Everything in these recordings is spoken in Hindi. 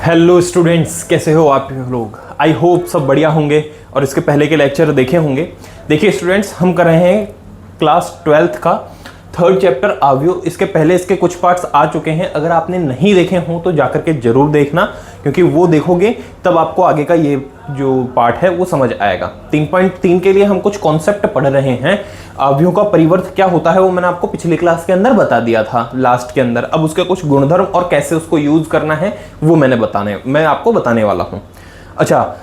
हेलो स्टूडेंट्स, कैसे हो आप लोग। आई होप सब बढ़िया होंगे और इसके पहले के लेक्चर देखे होंगे। देखिए स्टूडेंट्स, हम कर रहे हैं क्लास 12th का थर्ड चैप्टर आव्यूह। इसके पहले इसके कुछ पार्ट्स आ चुके हैं। अगर आपने नहीं देखे हों तो जाकर के जरूर देखना, क्योंकि वो देखोगे तब आपको आगे का ये जो पार्ट है वो समझ आएगा। 3.3 के लिए हम कुछ कॉन्सेप्ट पढ़ रहे हैं। आव्यूह का परिवर्त क्या होता है वो मैंने आपको पिछली क्लास के अंदर बता दिया था, लास्ट के अंदर। अब उसके कुछ गुणधर्म और कैसे उसको यूज करना है वो मैं आपको बताने वाला हूं। अच्छा,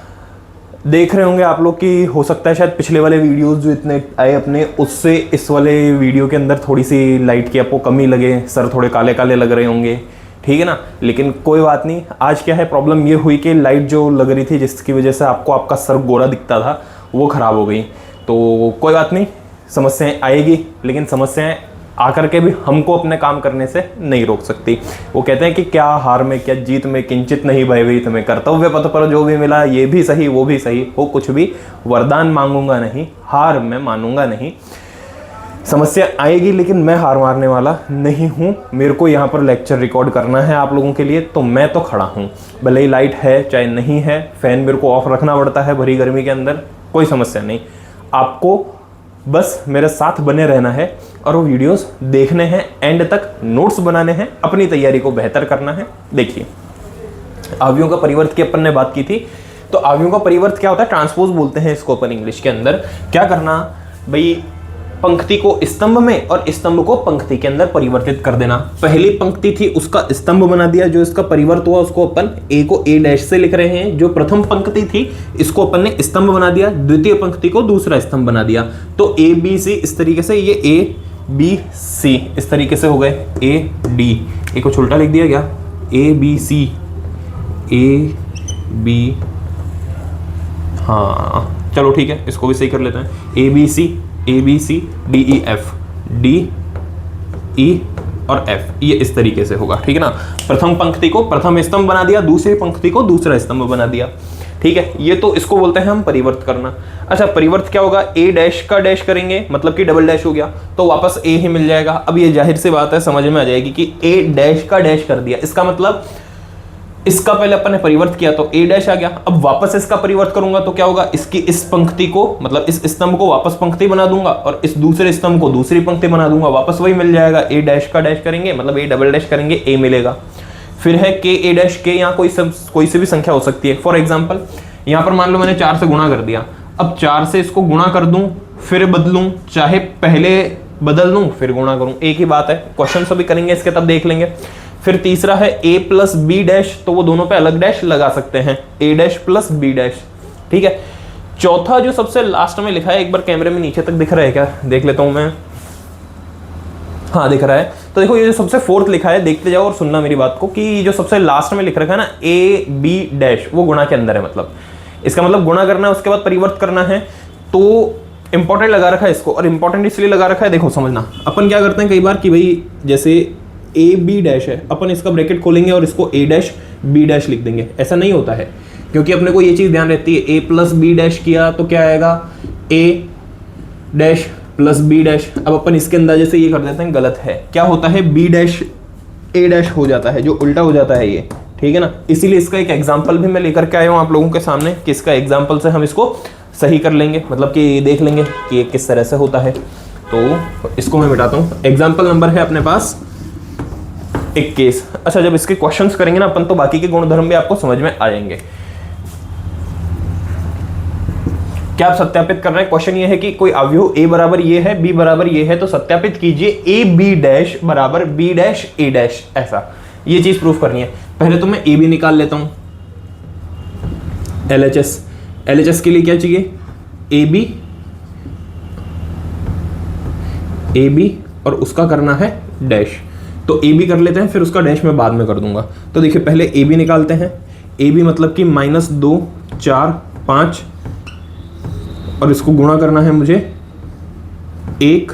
देख रहे होंगे आप लोग कि हो सकता है शायद पिछले वाले वीडियोस जो इतने आए अपने, उससे इस वाले वीडियो के अंदर थोड़ी सी लाइट की आपको कमी लगे, सर थोड़े काले काले लग रहे होंगे, ठीक है ना। लेकिन कोई बात नहीं। आज क्या है, प्रॉब्लम ये हुई कि लाइट जो लग रही थी जिसकी वजह से आपको आपका सर गोरा दिखता था वो खराब हो गई। तो कोई बात नहीं, समस्याएं आएगी, लेकिन समस्याएं आकर के भी हमको अपने काम करने से नहीं रोक सकती। वो कहते हैं कि क्या हार में क्या जीत में किंचित नहीं भयभीत में, कर्तव्य पथ पर जो भी मिला ये भी सही वो भी सही हो, कुछ भी वरदान मांगूंगा नहीं, हार मैं मानूंगा नहीं। समस्या आएगी लेकिन मैं हार मारने वाला नहीं हूं। मेरे को यहाँ पर लेक्चर रिकॉर्ड करना है आप लोगों के लिए, तो मैं तो खड़ा हूं। भले ही लाइट है चाहे नहीं है, फैन मेरे को ऑफ रखना पड़ता है भरी गर्मी के अंदर, कोई समस्या नहीं। आपको बस मेरे साथ बने रहना है और वो वीडियोस देखने हैं एंड तक, नोट्स बनाने हैं, अपनी तैयारी को बेहतर करना है। देखिए, आव्यूह का परिवर्त की अपन ने बात की थी। तो आव्यूह का परिवर्त क्या होता है, ट्रांसपोज बोलते हैं इसको अपन इंग्लिश के अंदर। क्या करना भाई, पंक्ति को स्तंभ में और स्तंभ को पंक्ति के अंदर परिवर्तित कर देना। पहली पंक्ति थी उसका स्तंभ बना दिया, जो इसका परिवर्त हुआ उसको अपन ए को ए डैश से लिख रहे हैं। जो प्रथम पंक्ति थी इसको अपन ने स्तंभ बना दिया, द्वितीय पंक्ति को दूसरा स्तंभ बना दिया। तो ए बी सी इस तरीके से, ये ए बी सी इस तरीके से हो गए। ए डी, ए को उल्टा लिख दिया क्या, ए बी सी, ए बी, हाँ चलो ठीक है, इसको भी सही कर लेते हैं। A B C, A B C, D E F, D E और एफ, ये इस तरीके से होगा, ठीक है ना। प्रथम पंक्ति को प्रथम स्तंभ बना दिया, दूसरी पंक्ति को दूसरा स्तंभ बना दिया, ठीक है। ये तो इसको बोलते हैं हम परिवर्त करना। अच्छा, परिवर्त क्या होगा, ए डैश का डैश करेंगे मतलब कि डबल डैश हो गया तो वापस ए ही मिल जाएगा। अब ये जाहिर सी बात है, समझ में आ जाएगी कि ए डैश का डैश कर दिया, इसका मतलब इसका पहले अपन ने परिवर्त किया तो ए डैश आ गया। अब वापस इसका परिवर्त करूंगा तो क्या होगा, इसकी इस पंक्ति को मतलब इस स्तंभ को वापस पंक्ति बना दूंगा और इस दूसरे स्तंभ को दूसरी पंक्ति बना दूंगा, वापस वही मिल जाएगा। ए डैश का डैश करेंगे मतलब ए डबल डैश करेंगे, ए मिलेगा। फिर है के ए डैश के, यहाँ कोई सी भी संख्या हो सकती है। फॉर एग्जाम्पल यहाँ पर मान लो मैंने 4 से गुणा कर दिया। अब 4 से इसको गुणा कर दूं फिर बदलूं, चाहे पहले बदल दूं फिर गुणा करूं, एक ही बात है। क्वेश्चन सभी करेंगे इसके तब देख लेंगे। फिर तीसरा है a प्लस बी डैश, तो वो दोनों पे अलग डैश लगा सकते हैं, a dash plus b dash, ठीक है। चौथा जो सबसे लास्ट में लिखा है, एक बार कैमरे में नीचे तक दिख रहा है क्या, देख लेता हूं मैं, हाँ दिख रहा है। तो देखो ये जो सबसे फोर्थ लिखा है, देखते जाओ और सुनना मेरी बात को, कि जो सबसे लास्ट में लिख रखा है ना ए बी डैश, वो गुणा के अंदर है। मतलब इसका मतलब गुणा करना है, उसके बाद परिवर्त करना है। तो इंपॉर्टेंट लगा रखा है इसको, और इंपॉर्टेंट इसलिए लगा रखा है, देखो समझना। अपन क्या करते हैं कई बार कि भाई जैसे ए बी डैश है, अपन इसका ब्रैकेट खोलेंगे और इसको ए डैश बी डैश लिख देंगे। ऐसा नहीं होता है, क्योंकि अपने को ये चीज ध्यान रहती है, ए प्लस बी डैश किया तो क्या आएगा, ए डैश प्लस बी डैश। अब अपन इसके अंदाजे से ये कर देते हैं, गलत है। क्या होता है, बी डैश ए डैश हो जाता है, जो उल्टा हो जाता है ये, ठीक है ना। इसीलिए इसका एक एग्जाम्पल भी मैं लेकर के आया हूँ आप लोगों के सामने, कि इसका एग्जाम्पल से हम इसको सही कर लेंगे, मतलब कि देख लेंगे कि ये किस तरह से होता है। तो इसको मैं मिटाता हूँ। एग्जाम्पल नंबर है अपने पास 21। अच्छा, जब इसके क्वेश्चंस करेंगे ना अपन, तो बाकी के गुणधर्म भी आपको समझ में आ जाएंगे। क्या आप सत्यापित कर रहे हैं, क्वेश्चन ये है कि कोई अवयव a बराबर ये है, b बराबर ये है, तो सत्यापित कीजिए a b डैश बराबर b डैश a डैश, ऐसा ये चीज प्रूफ करनी है। पहले तो मैं a b निकाल लेता हूं, LHS के लिए क्या चाहिए, a b और उसका करना है डैश। तो ए बी कर लेते हैं, फिर उसका डैश मैं बाद में कर दूंगा। तो देखिए पहले ए बी निकालते हैं। ए बी मतलब कि -2 4 5, और इसको गुणा करना है मुझे 1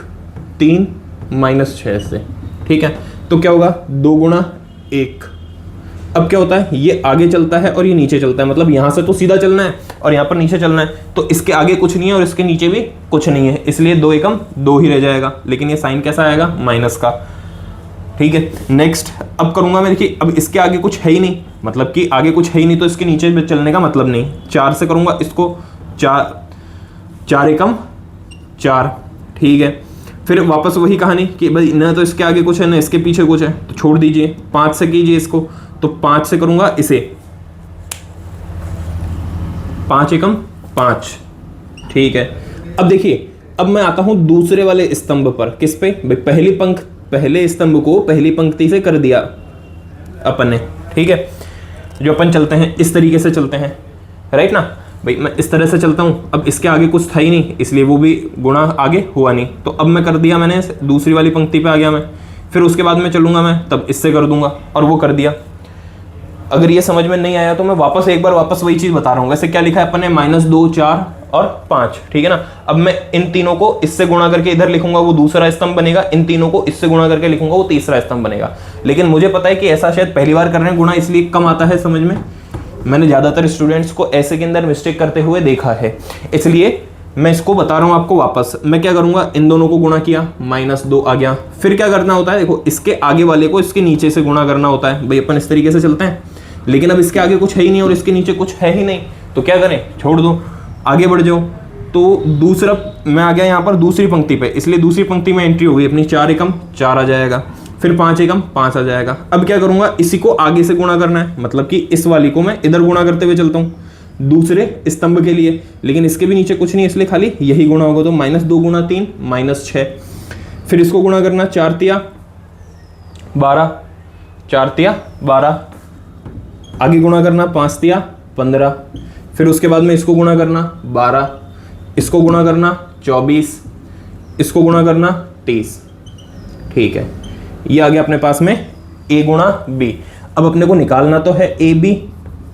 3 -6 से, ठीक है। तो क्या होगा, 2 गुणा 1। अब क्या होता है, ये आगे चलता है और ये नीचे चलता है, मतलब यहाँ से तो सीधा चलना है और यहाँ पर नीचे चलना है। तो इसके आगे कुछ नहीं है और इसके नीचे भी कुछ नहीं है, इसलिए 2 एकम 2 ही रह जाएगा। लेकिन ये साइन कैसा आएगा, माइनस का, ठीक है। नेक्स्ट अब करूंगा मैं, देखिए अब इसके आगे कुछ है ही नहीं, मतलब कि आगे कुछ है ही नहीं तो इसके नीचे चलने का मतलब नहीं। 4 से करूँगा इसको, 4 एकम 4, ठीक है। फिर वापस वही कहानी कि भाई ना तो इसके आगे कुछ है ना इसके पीछे कुछ है, तो छोड़ दीजिए। 5 से कीजिए इसको, तो 5 से करूँगा इसे, 5 एकम 5, ठीक है। अब देखिए, अब मैं आता हूं दूसरे वाले स्तंभ पर। किस पे भाई? पहले स्तंभ को पहली पंक्ति से कर दिया अपन ने, ठीक है। जो अपन चलते हैं इस तरीके से चलते हैं, राइट ना भाई। मैं इस तरह से चलता हूं, अब इसके आगे कुछ था ही नहीं इसलिए वो भी गुणा आगे हुआ नहीं, तो अब मैं कर दिया, मैंने दूसरी वाली पंक्ति पे आ गया मैं। फिर उसके बाद में चलूंगा मैं, तब इससे कर दूंगा और वो कर दिया। अगर ये समझ में नहीं आया तो मैं वापस वही चीज बता रहा हूँ। वैसे क्या लिखा है अपन ने? -2, 4 और 5, ठीक है ना। अब मैं इन तीनों को इससे गुणा करके इधर लिखूंगा, वो दूसरा स्तंभ बनेगा। इन तीनों को इससे गुणा करके लिखूंगा, वो तीसरा स्तंभ बनेगा। लेकिन मुझे पता है कि ऐसा शायद पहली बार कर रहे हैं गुणा, इसलिए कम आता है समझ में। मैंने ज्यादातर स्टूडेंट्स को ऐसे के अंदर मिस्टेक करते हुए देखा है, इसलिए मैं इसको बता रहा हूं आपको वापस। मैं क्या करूंगा, इन दोनों को गुणा किया, -2 आ गया। फिर क्या करना होता है, देखो इसके आगे वाले को इसके नीचे से गुणा करना होता है। भाई अपन इस तरीके से चलते हैं, लेकिन अब इसके आगे कुछ है ही नहीं और इसके नीचे कुछ है ही नहीं, तो क्या करें? छोड़ दो, आगे बढ़ जाओ। तो दूसरा मैं आ गया यहाँ पर दूसरी पंक्ति पे, इसलिए दूसरी पंक्ति में एंट्री हो गई अपनी। 4 एकम 4 आ जाएगा, फिर 5 एकम 5 आ जाएगा। अब क्या करूंगा, इसी को आगे से गुणा करना है, मतलब कि इस वाली को मैं इधर गुणा करते हुए चलता हूँ दूसरे स्तंभ के लिए, लेकिन इसके भी नीचे कुछ नहीं इसलिए खाली यही गुणा होगा। तो -2 गुणा 3 -6। फिर इसको गुणा करना, 4 तिया 12, 4 तिया 12, आगे गुणा करना 5 तिया 15। फिर उसके बाद में इसको गुणा करना 12, इसको गुणा करना 24, इसको गुणा करना 30, ठीक है। ये आ गया अपने पास में a गुणा b। अब अपने को निकालना तो है ए बी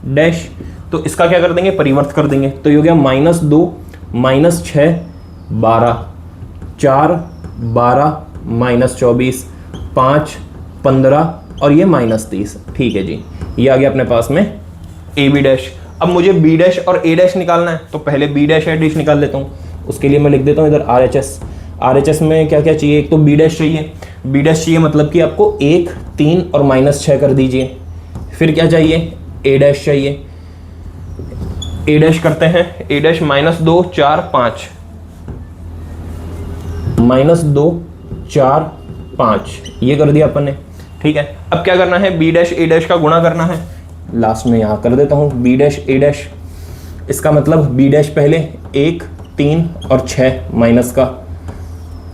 डैश, तो इसका क्या कर देंगे? परिवर्त कर देंगे। तो ये हो गया -2 -6 12, 4 12 -24 5 15 और ये -30, ठीक है जी। ये आ गया अपने पास में ए बी डैश। अब मुझे बी डैश और ए डैश निकालना है, तो पहले बी डैश ए डैश निकाल लेता हूँ। उसके लिए मैं लिख देता हूँ इधर RHS में क्या क्या चाहिए? एक तो बी डैश चाहिए, बी डैश चाहिए मतलब कि आपको 1 3 और -6 कर दीजिए। फिर क्या चाहिए? ए डैश चाहिए, ए डैश करते हैं। ए डैश -2 4 5, -2 4 5, ये कर दिया अपन ने, ठीक है। अब क्या करना है? बी डैश ए डैश का गुणा करना है। लास्ट में यहाँ कर देता हूँ बी डैश ए डैश। इसका मतलब बी डैश पहले 1 3 और 6 माइनस का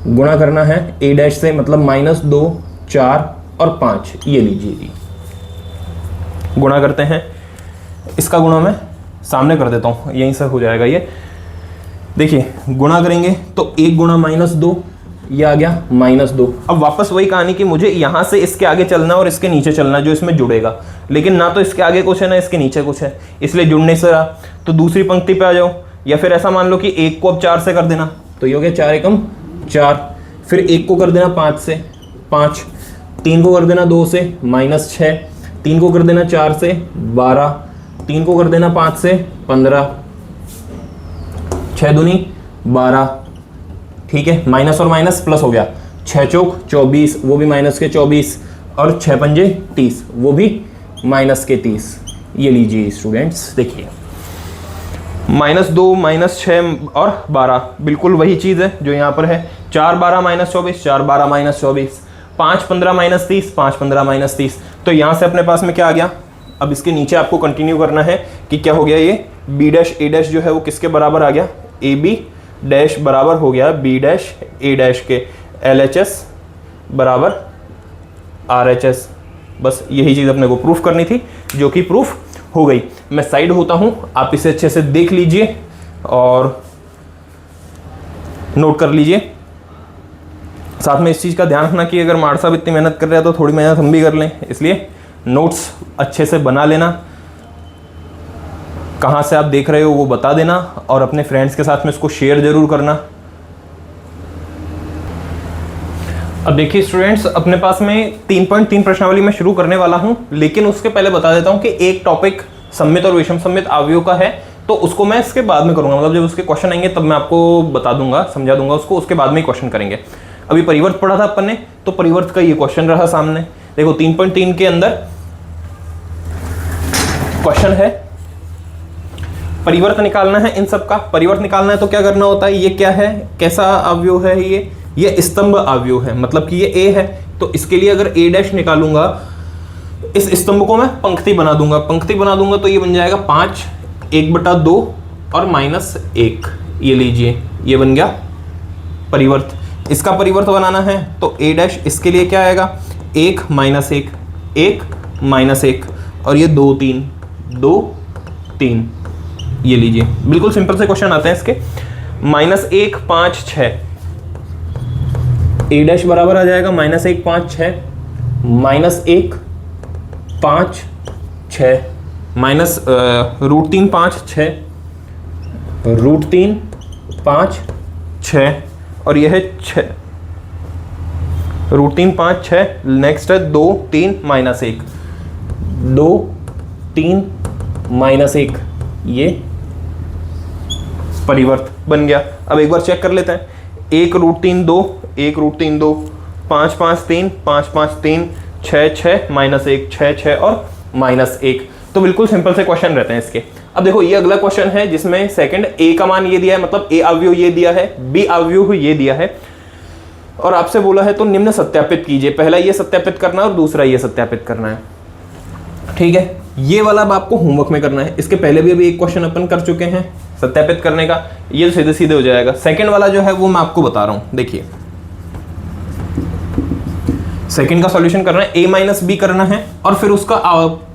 गुणा करना है ए डैश से, मतलब -2 4 और 5, ये लीजिए जी। गुणा करते हैं, इसका गुणा मैं सामने कर देता हूँ, यहीं से हो जाएगा ये। देखिए गुणा करेंगे तो 1 गुणा -2, ये आ गया -2। अब वापस वही कहानी कि मुझे यहाँ से इसके आगे चलना और इसके नीचे चलना जो इसमें जुड़ेगा, लेकिन ना तो इसके आगे कुछ है ना इसके नीचे कुछ है, इसलिए जुड़ने से रहा। तो दूसरी पंक्ति पे आ जाओ, या फिर ऐसा मान लो कि 1 को अब 4 से कर देना, तो ये हो गया 4 एकम 4। फिर 1 को कर देना 5 से 5, 3 को कर देना 2 से -6, 3 को कर देना 4 से 12, 3 को कर देना 5 से 15, 6 दूनी 12, ठीक है। माइनस और माइनस प्लस हो गया, 6 चौक 24, वो भी माइनस के 24, और 6 पंजे 30, वो भी माइनस के 30। ये लीजिए स्टूडेंट्स, देखिए -2 -6 और 12 बिल्कुल वही चीज़ है जो यहाँ पर है। 4 12 -24, 4 12 -24, 5 15 -30, 5 15 -30। तो यहाँ से अपने पास में क्या आ गया? अब इसके नीचे आपको कंटिन्यू करना है कि क्या हो गया, ये बी डैश ए डैश जो है वो किसके बराबर आ गया? ए बी डैश बराबर हो गया बी डैश ए डैश के। LHS बराबर RHS। बस यही चीज़ अपने को प्रूफ करनी थी, जो कि प्रूफ हो गई। मैं साइड होता हूं, आप इसे अच्छे से देख लीजिए और नोट कर लीजिए। साथ में इस चीज़ का ध्यान रखना कि अगर मार साहब इतनी मेहनत कर रहे हैं तो थोड़ी मेहनत हम भी कर लें, इसलिए नोट्स अच्छे से बना लेना। कहाँ से आप देख रहे हो वो बता देना, और अपने फ्रेंड्स के साथ में इसको शेयर जरूर करना। अब देखिए स्टूडेंट्स, अपने पास में 3.3 प्रश्नावली में शुरू करने वाला हूं, लेकिन उसके पहले बता देता हूं कि एक टॉपिक सममित और विषम सममित अवयव का है, तो उसको मैं इसके बाद में करूंगा। मतलब जब उसके क्वेश्चन आएंगे तब मैं आपको बता दूंगा, समझा दूंगा उसको, उसके बाद में ही क्वेश्चन करेंगे। अभी परिवर्त पढ़ा था अपन ने, तो परिवर्त का ये क्वेश्चन रहा सामने। देखो 3.3 के अंदर क्वेश्चन है, परिवर्त निकालना है, इन सब का परिवर्त निकालना है तो क्या करना होता है, ये क्या है, कैसा अवयव है, ये स्तंभ अवयव है, मतलब कि ये ए है, तो इसके लिए अगर ए डैश निकालूंगा, इस स्तंभ को मैं पंक्ति बना दूंगा, तो ये बन जाएगा 5 1/2 और -1, ये लीजिए, ये बन गया परिवर्त। इसका परिवर्त बनाना है तो ए डैश, इसके लिए क्या आएगा, 1 -1 1 -1 और ये 2 3 2 3, ये लीजिए, बिल्कुल सिंपल से क्वेश्चन आते हैं इसके। -1 5 6, ए डैश बराबर आ जाएगा -1 5 6 -1 5 6 माइनस √3 5 6 √3 5 6 और यह है 6 √3 5 6, नेक्स्ट है 2 3 -1 2 3 -1, ये परिवर्त बन गया। अब एक बार चेक कर लेते हैं, 1 √3 2 1 √3 2 5 5 3 5 5 3 6 6 -1 6 6 और -1, तो बिल्कुल सिंपल से क्वेश्चन रहते हैं इसके। अब देखो ये अगला क्वेश्चन है जिसमें सेकंड ए का मान ये दिया है, मतलब ए अवयव ये दिया है, बी अवयव ये दिया है और आपसे बोला है तो निम्न सत्यापित कीजिए। पहला ये सत्यापित करना है और दूसरा ये सत्यापित करना है, ठीक है। ये वाला अब आपको होमवर्क में करना है, इसके पहले भी अभी एक क्वेश्चन अपन कर चुके हैं सत्यापित करने का, ये सीधे सीधे हो जाएगा। सेकंड वाला जो है वो मैं आपको बता रहा हूं, देखिए सेकंड का सॉल्यूशन करना है, a - b करना है और फिर उसका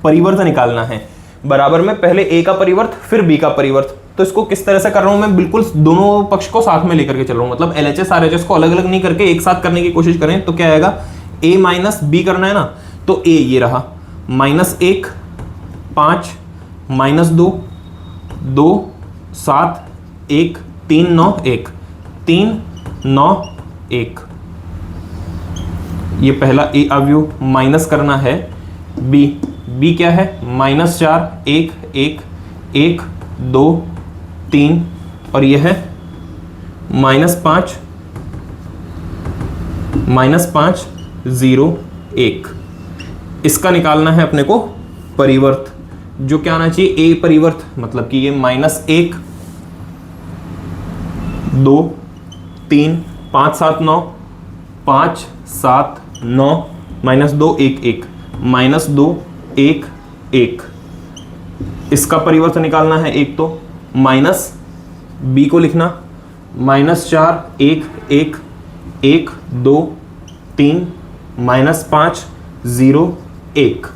परिवर्त निकालना है। बराबर में पहले a का परिवर्त फिर b का परिवर्त, तो इसको किस तरह से कर रहा हूं मैं, बिल्कुल दोनों पक्ष को साथ में लेकर के चल रहा हूं, मतलब LHS RHS को अलग अलग नहीं करके एक साथ करने की कोशिश करें। तो क्या आएगा, a - b करना है ना, तो a ये रहा -1 5 -2 2 7 1 3 9 1 3 9 1, ये पहला ए अवयव। माइनस करना है बी क्या है, -4 1 1 1 2 3 और ये है -5 0 1, इसका निकालना है अपने को परिवर्त, जो क्या आना चाहिए, ए परिवर्त, मतलब कि ये -1 2 3 5 7 9 5 7 9 -2 1 1 -2 1 1, इसका परिवर्त निकालना है एक, तो माइनस बी को लिखना -4 1 1 1 2 3 -5 0 1,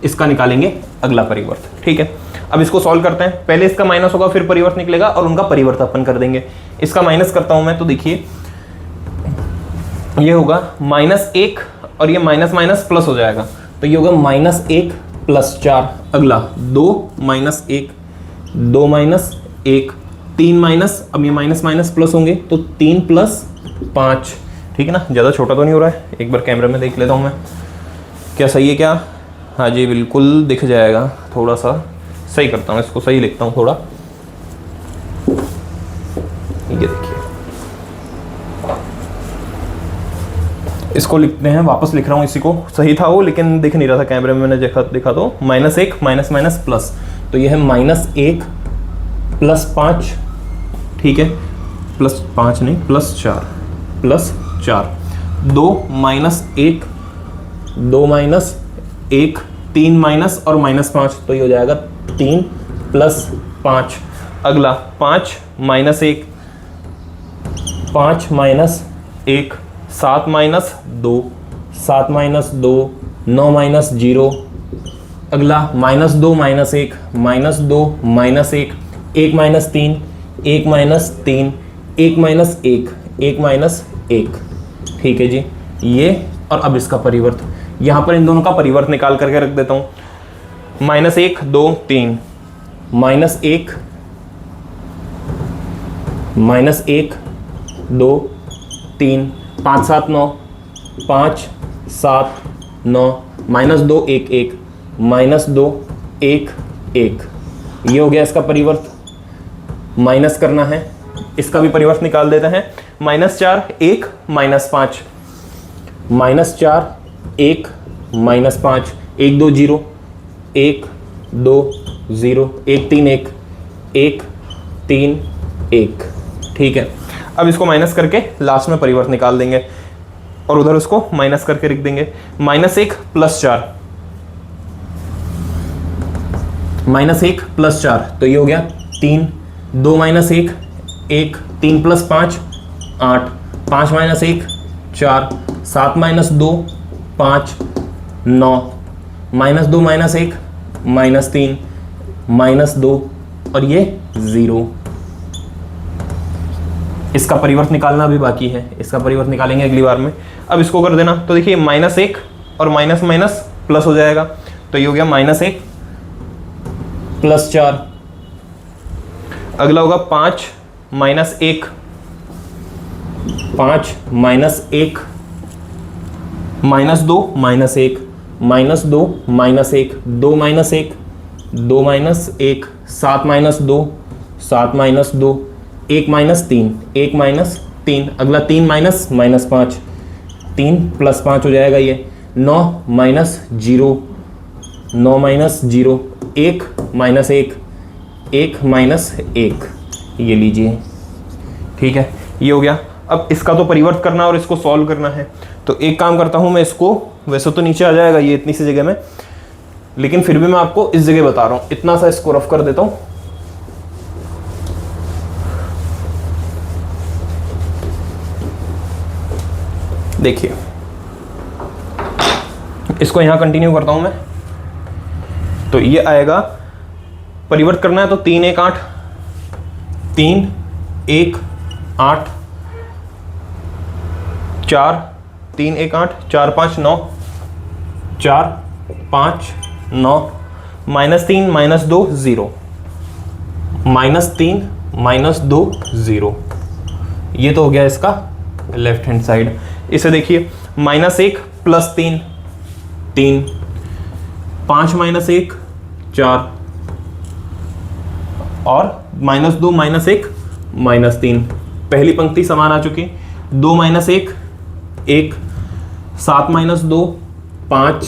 इसका निकालेंगे अगला परिवर्त, ठीक है। अब इसको सॉल्व करते हैं, पहले इसका माइनस होगा फिर परिवर्त निकलेगा और उनका परिवर्त अपन कर देंगे। इसका माइनस करता हूं मैं, तो देखिए ये होगा -1 और ये माइनस प्लस हो जाएगा, तो ये होगा -1 + 4, अगला 2 - 1 2 - 1 3 माइनस, अब ये माइनस प्लस होंगे तो 3 + 5, ठीक है ना, ज़्यादा छोटा तो नहीं हो रहा है, एक बार कैमरे में देख लेता हूँ मैं, क्या सही है क्या, हाँ जी बिल्कुल दिख जाएगा, थोड़ा सा सही करता हूँ, इसको सही लिखता हूँ थोड़ा, ये देखिए इसको लिखते हैं, वापस लिख रहा हूँ इसी को, सही था वो लेकिन दिख नहीं रहा था कैमरे में, मैंने देखा तो -1 माइनस प्लस, तो ये है -1 + 5, ठीक है, +5 नहीं +4 2 - 1 2 - 1 3 माइनस और -5, तो ये हो जाएगा 3 + 5, अगला 5 - 1 5 - 1 7 - 2 7 - 2 9 - 0, अगला -2 - 1 -2 - 1 1 - 3 1 - 3 1 - 1 1, ठीक है जी, ये और अब इसका परिवर्त, यहाँ पर इन दोनों का परिवर्त निकाल करके रख देता हूँ, -1 2 3 -1 2 3 5 7 9 5 7 9 -2 1 1 -2 1 1, ये हो गया इसका परिवर्त। माइनस करना है, इसका भी परिवर्त निकाल देते हैं, -4 1 -5 -4 1 -5 1 2 0 1 2 0, 1 3 1, 1 3 1, ठीक है। अब इसको माइनस करके लास्ट में परिवर्त निकाल देंगे और उधर उसको माइनस करके लिख देंगे। -1 + 4, -1 + 4 तो ये हो गया 3, 2 - 1 1, 3 + 5 8, 5 - 1 4, 7 - 2 5 9, -2 - 1 -3 -2 और ये 0। इसका परिवर्त निकालना भी बाकी है, इसका परिवर्त निकालेंगे अगली बार में। अब इसको कर देना तो देखिए -1 और माइनस माइनस प्लस हो जाएगा, तो ये हो गया -1 + 4। अगला होगा 5 - 1, 5 - 1 -2 -1 -2 -1 2 -1 2 -1 2 -1 7 - 2 7 - 2 1 - 3 1 - 3। अगला 3 - -5 3 + 5 हो जाएगा ये 9 - 0 9 - 0 1 - 1 1 ये लीजिए, ठीक है। ये हो गया। अब इसका तो परिवर्त करना और इसको सॉल्व करना है, तो एक काम करता हूं मैं, इसको वैसे तो नीचे आ जाएगा ये इतनी सी जगह में, लेकिन फिर भी मैं आपको इस जगह बता रहा हूं, इतना सा इसको रफ कर देता हूं। देखिए इसको यहां कंटिन्यू करता हूं मैं, तो ये आएगा, परिवर्त करना है तो 3 1 8 3 1 8 4 3 1 8 4 5 9 4 5 9 -3 -2 0 -3 -2 0। ये तो हो गया इसका लेफ्ट हैंड साइड। इसे देखिए -1 + 3 3 5 - 1 4 और -2 -1 -3। पहली पंक्ति समान आ चुकी। 2 - 1 1 7 - 2 5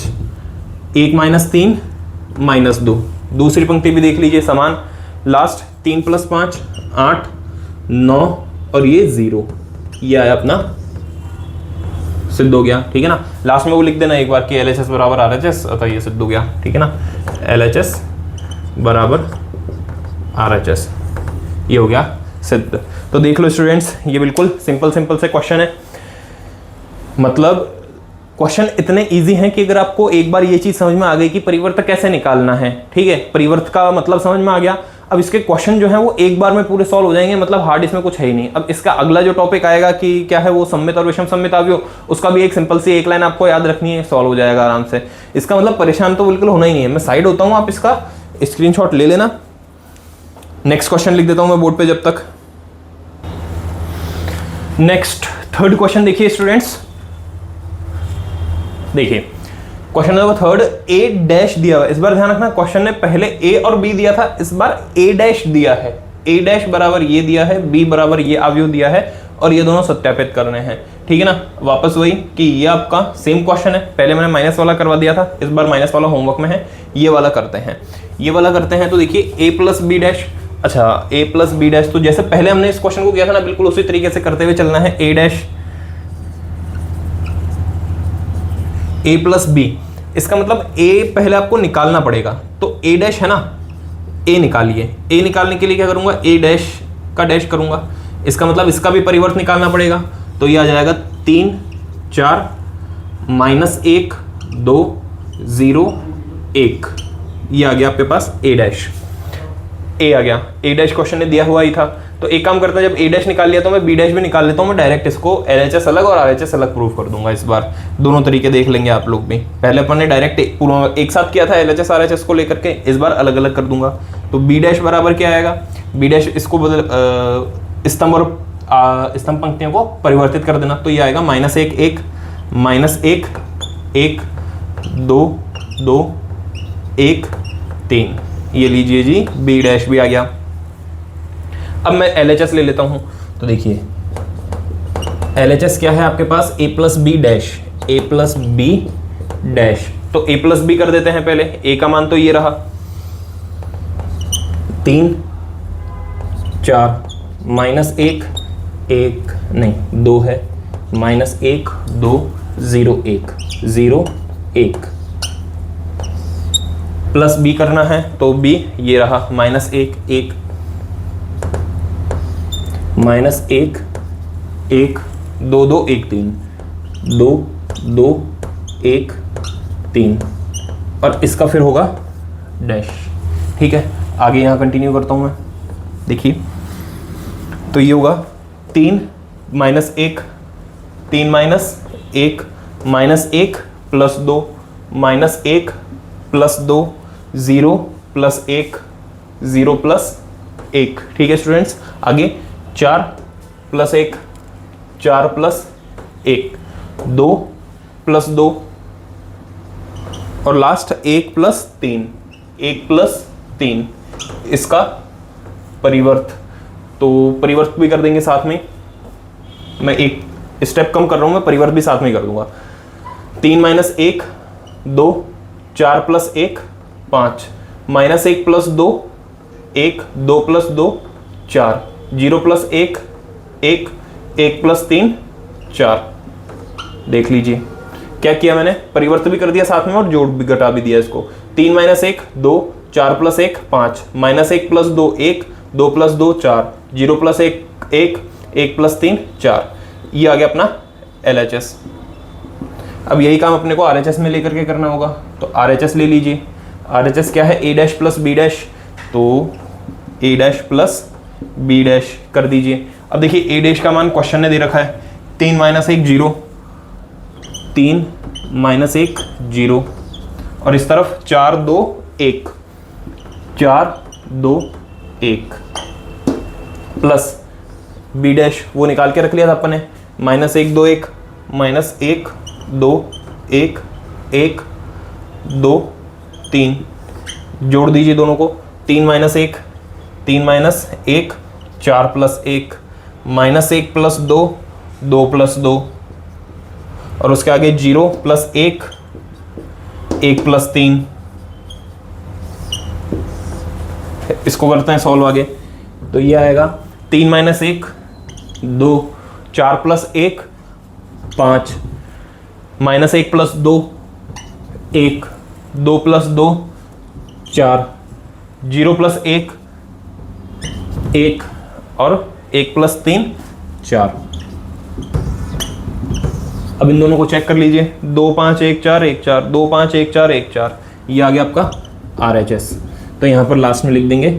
1 - 3 -2। दूसरी पंक्ति भी देख लीजिए समान। लास्ट 3 + 5 8 9 और ये 0। ये आया अपना सिद्ध हो गया, ठीक है ना। लास्ट में वो लिख देना एक बार कि LHS बराबर RHS, अतः ये सिद्ध हो गया, ठीक है ना। LHS बराबर RHS, ये हो गया सिद्ध। तो देख लो स्टूडेंट्स, ये बिल्कुल सिंपल से क्वेश्चन है। मतलब क्वेश्चन इतने इजी हैं कि अगर आपको एक बार ये चीज समझ में आ गई कि परिवर्त कैसे निकालना है, ठीक है, परिवर्त का मतलब समझ में आ गया, अब इसके क्वेश्चन जो हैं वो एक बार में पूरे सॉल्व हो जाएंगे। मतलब हार्ड इसमें कुछ है ही नहीं। अब इसका अगला जो टॉपिक आएगा कि क्या है वो सममित और विषम सममित अवयव, उसका भी एक सिंपल सी एक लाइन आपको याद रखनी है, सॉल्व हो जाएगा आराम से। इसका मतलब परेशान तो बिल्कुल होना ही नहीं है। मैं साइड होता हूँ, आप इसका स्क्रीनशॉट ले लेना। नेक्स्ट क्वेश्चन लिख देता हूं मैं बोर्ड पे जब तक। नेक्स्ट थर्ड क्वेश्चन देखिए स्टूडेंट्स, देखिए क्वेश्चन नंबर थर्ड, A' दिया हुआ। इस बार ध्यान रखना, क्वेश्चन ने पहले A और B दिया था, इस बार A' दिया है। A' बराबर ये दिया है, B बराबर ये अवयव दिया है और ये दोनों सत्यापित करने हैं, ठीक है ना। वापस वही कि ये आपका सेम क्वेश्चन है, पहले मैंने माइनस वाला करवा दिया था, इस बार माइनस वाला होमवर्क में है। ये वाला करते हैं, ये वाला करते हैं। तो देखिए A + B', अच्छा A + B', तो जैसे पहले हमने इस क्वेश्चन को किया था ना, बिल्कुल उसी तरीके से करते हुए चलना है। A + B, इसका मतलब A पहले आपको निकालना पड़ेगा, तो A' है ना, A निकालिए। A निकालने के लिए क्या करूंगा, A' का डैश करूंगा, इसका मतलब इसका भी परिवर्त निकालना पड़ेगा। तो ये आ जाएगा 3 4 -1 2 0 1, ये आ गया आपके पास A'। A आ गया, A' क्वेश्चन ने दिया हुआ ही था। तो एक काम करता है, जब A' निकाल लिया तो मैं B' भी निकाल लेता हूँ। मैं डायरेक्ट इसको LHS अलग और RHS अलग प्रूव कर दूंगा। इस बार दोनों तरीके देख लेंगे आप लोग भी। पहले अपन ने डायरेक्ट पूरा एक साथ किया था LHS RHS को लेकर के, इस बार अलग अलग कर दूंगा। तो B' बराबर क्या आएगा, B' इसको बदल स्तंभ और स्तंभ पंक्तियों को परिवर्तित कर देना। तो ये आएगा -1 1 -1 1 2 2 1 3, ये लीजिए जी B' भी आ गया। अब मैं LHS ले लेता हूं। तो देखिए LHS क्या है आपके पास, A + B', A + B'। तो A + B कर देते हैं पहले। A का मान तो ये रहा, 3 4 माइनस 1 1 नहीं 2 है, माइनस 1 2 0 1 0 1 प्लस b करना है तो b ये रहा माइनस 1 1 माइनस 1 1 2 2 1 3 2 2 1 3 और इसका फिर होगा डैश। ठीक है, आगे यहाँ कंटिन्यू करता हूँ मैं। देखिए तो ये होगा 3 minus 1 3 minus 1 minus 1 plus 2 minus 1 plus 2 0 plus 1 0 plus 1। ठीक है स्टूडेंट्स, आगे 4 प्लस 1 4 प्लस 1 2 प्लस 2 और लास्ट 1 प्लस 3 1 प्लस 3 इसका परिवर्त। तो परिवर्त भी कर देंगे साथ में, मैं एक स्टेप कम कर रहा हूं, मैं परिवर्त भी साथ में कर दूंगा। 3 minus 1 2 4 plus 1 5 minus 1 plus 2 1 2 plus 2 4 0 plus 1 1 1 plus 3 4। देख लीजिए क्या किया मैंने, परिवर्त भी कर दिया साथ में और जोड़ भी घटा भी दिया इसको। 3 minus 1 2 4 plus 1 5 minus 1 plus 2 1 2 plus 2 4 0 plus 1 1 1 plus 3 4। ये आ गया अपना LHS। अब यही काम अपने को RHS में लेकर के करना होगा, तो RHS ले लीजिए। RHS क्या है, A dash plus B dash, तो A dash plus B dash कर दीजिए। अब देखिए A डैश का मान क्वेश्चन ने दे रखा है 3 माइनस 1 0 3 माइनस 1 0 और इस तरफ 4 2 1 4 2 1 प्लस B डैश वो निकाल के रख लिया था अपन ने, माइनस 1 2 1 माइनस 1 2 1 1 2 3 जोड़ दीजिए दोनों को। 3 minus 1 3 minus 1 4 plus 1 minus 1 plus 2 2 plus 2 और उसके आगे 0 प्लस 1 1 प्लस 3। इसको करते हैं सॉल्व आगे, तो ये आएगा 3 minus 1 2 4 plus 1 5 minus 1 plus 2 1 2 plus 2 4 0 plus 1 1 और 1 प्लस 3 4। अब इन दोनों को चेक कर लीजिए, 2 5 1 4 1 4 2 5 1 4 1 4। ये आ गया आपका RHS। तो यहाँ पर लास्ट में लिख देंगे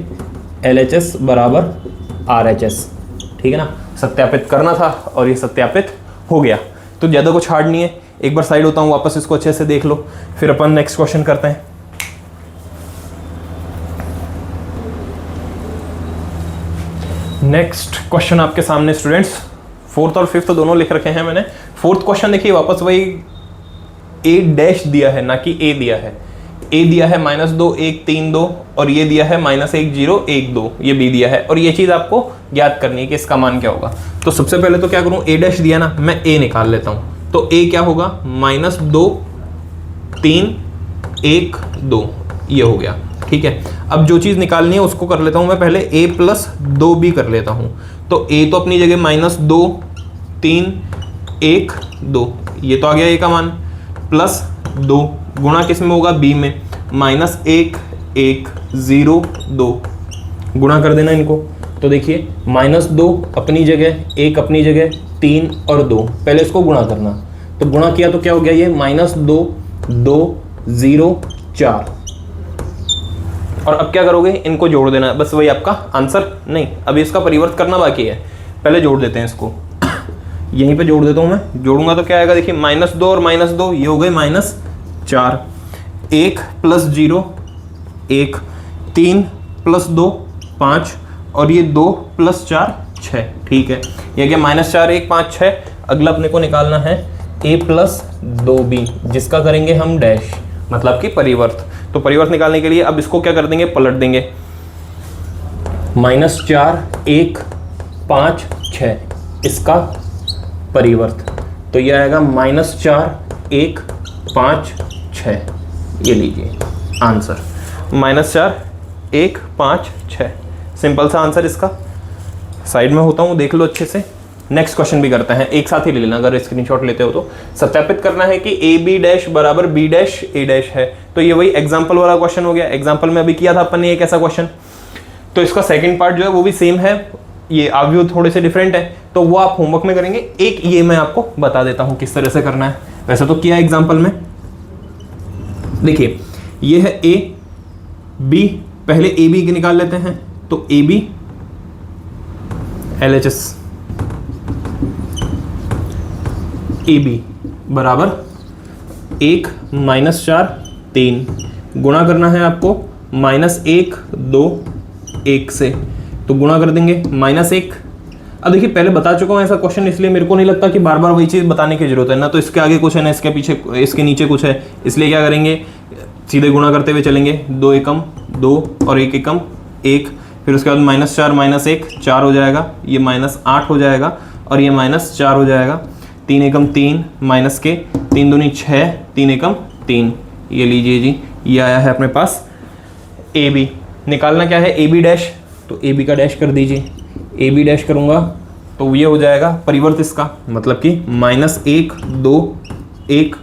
LHS बराबर RHS। ठीक है ना, सत्यापित करना था और ये सत्यापित हो गया। तो ज़्यादा कुछ हार्ड नहीं है, एक बार साइड होता हूँ, वापस इसको अच्छे से देख लो, फिर अपन नेक्स्ट क्वेश्चन करते हैं। नेक्स्ट क्वेश्चन आपके सामने स्टूडेंट्स, 4th और 5th दोनों लिख रखे हैं मैंने। 4th क्वेश्चन देखिए, वापस वही A डैश दिया है ना कि A दिया है। A दिया है माइनस 2 1 3 2 और ये दिया है माइनस 1 0 1 2, ये B दिया है और ये चीज़ आपको ज्ञात करनी है कि इसका मान क्या होगा। तो सबसे पहले तो क्या करूँ, A डैश दिया ना, मैं A निकाल लेता हूँ। तो A क्या होगा, माइनस 2 3 1 2, ये हो गया। ठीक है, अब जो चीज़ निकालनी है उसको कर लेता हूँ मैं पहले, A प्लस 2B कर लेता हूँ। तो A तो अपनी जगह माइनस 2 3 1 2, ये तो आ गया A का मान, प्लस 2 गुणा किस में होगा, B में, माइनस 1 1 0 2, गुणा कर देना इनको। तो देखिए माइनस 2 अपनी जगह, 1 अपनी जगह, 3 और 2, पहले इसको गुणा करना। तो गुणा किया तो क्या हो गया, ये माइनस 2 2 0 4। और अब क्या करोगे, इनको जोड़ देना, बस वही आपका आंसर। नहीं, अभी इसका परिवर्त करना बाकी है, पहले जोड़ देते हैं इसको। यहीं पे जोड़ देता हूँ मैं, जोड़ूंगा तो क्या आएगा, देखिए माइनस 2 और माइनस 2 ये हो गए माइनस 4, 1 प्लस 0 1, 3 प्लस 2 5 और ये 2 प्लस 4 6। ठीक है, ये क्या, माइनस 4 1 5 6। अगला अपने को निकालना है A प्लस 2B, जिसका करेंगे हम डैश, मतलब कि परिवर्त। तो परिवर्त निकालने के लिए अब इसको क्या कर देंगे, पलट देंगे। माइनस 4 1 5 6, इसका परिवर्त, तो ये आएगा माइनस 4 1 5 6। ये लीजिए आंसर, माइनस 4 1 5 6। सिंपल सा आंसर इसका। साइड में होता हूँ, देख लो अच्छे से। नेक्स्ट क्वेश्चन भी करते हैं, एक साथ ही ले लेना अगर स्क्रीनशॉट लेते हो तो। सत्यापित करना है कि ए बी डैश बराबर बी डैश ए डैश है। तो ये वही एग्जाम्पल वाला क्वेश्चन हो गया। एग्जाम्पल में अभी किया था अपन ने एक ऐसा क्वेश्चन। तो इसका सेकंड पार्ट जो है वो भी सेम है, ये अवयव थोड़े से डिफरेंट है, तो वो आप होमवर्क में करेंगे। एक ये मैं आपको बता देता हूँ किस तरह से करना है। वैसे तो किया एग्जाम्पल में। देखिए ये है ए बी, पहले ए बी निकाल लेते हैं। तो A B LHS A B बराबर 1 -4 3, गुणा करना है आपको -1 2 1 से, तो गुणा कर देंगे -1। अब देखिए पहले बता चुका हूँ ऐसा क्वेश्चन, इसलिए मेरे को नहीं लगता कि बार बार वही चीज़ बताने की जरूरत है ना। तो इसके आगे कुछ है ना इसके पीछे, इसके नीचे कुछ है, इसलिए क्या करेंगे, सीधे गुणा करते हुए चलेंगे। 2 एकम 2 और 1 एकम 1, फिर उसके बाद -4 -1 4 हो जाएगा, ये -8 हो जाएगा और ये -4 हो जाएगा। 3 एकम 3 माइनस के 3 दूनी 6, 3 एकम 3, ये लीजिए जी, ये आया है अपने पास ए बी। निकालना क्या है, ए बी डैश, तो ए बी का डैश कर दीजिए। ए बी डैश करूँगा तो ये हो जाएगा परिवर्त इसका, मतलब कि -1 2 1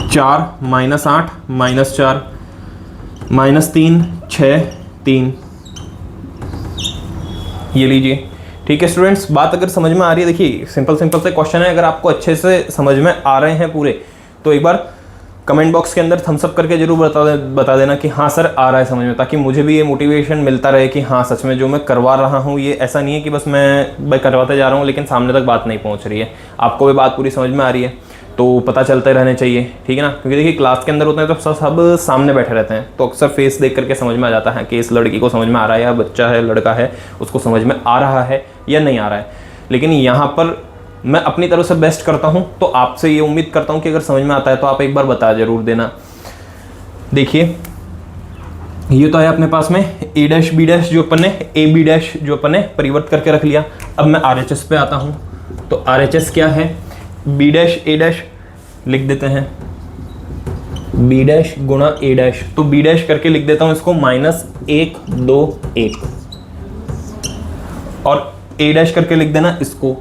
4 -8 -4 -3 6 3, ये लीजिए। ठीक है स्टूडेंट्स, बात अगर समझ में आ रही है, देखिए सिंपल सिंपल से क्वेश्चन है, अगर आपको अच्छे से समझ में आ रहे हैं पूरे, तो एक बार कमेंट बॉक्स के अंदर थम्स अप करके जरूर बता देना कि हाँ सर आ रहा है समझ में, ताकि मुझे भी ये मोटिवेशन मिलता रहे कि हाँ सच में जो मैं करवा रहा हूँ ये ऐसा नहीं है कि बस मैं करवाते जा रहा हूँ लेकिन सामने तक बात नहीं पहुँच रही है। आपको भी बात पूरी समझ में आ रही है तो पता चलते रहने चाहिए, ठीक है ना। क्योंकि देखिए क्लास के अंदर होते हैं तो सब सामने बैठे रहते हैं, तो अक्सर फेस देख करके समझ में आ जाता है कि इस लड़की को समझ में आ रहा है या बच्चा है लड़का है उसको समझ में आ रहा है या नहीं आ रहा है। लेकिन यहाँ पर मैं अपनी तरफ से बेस्ट करता हूँ, तो आपसे ये उम्मीद करता हूँ कि अगर समझ में आता है तो आप एक बार बता जरूर देना। देखिए ये तो है अपने पास में ए डैश बी डैश जो अपन ने ए बी डैश जो अपन ने परिवर्त करके रख लिया। अब मैं RHS पे आता हूँ, तो RHS क्या है, बी डैश ए डैश लिख देते हैं, बी डैश गुणा ए डैश, तो बी डैश करके लिख देता हूँ इसको -1 2 1, और ए डैश करके लिख देना इसको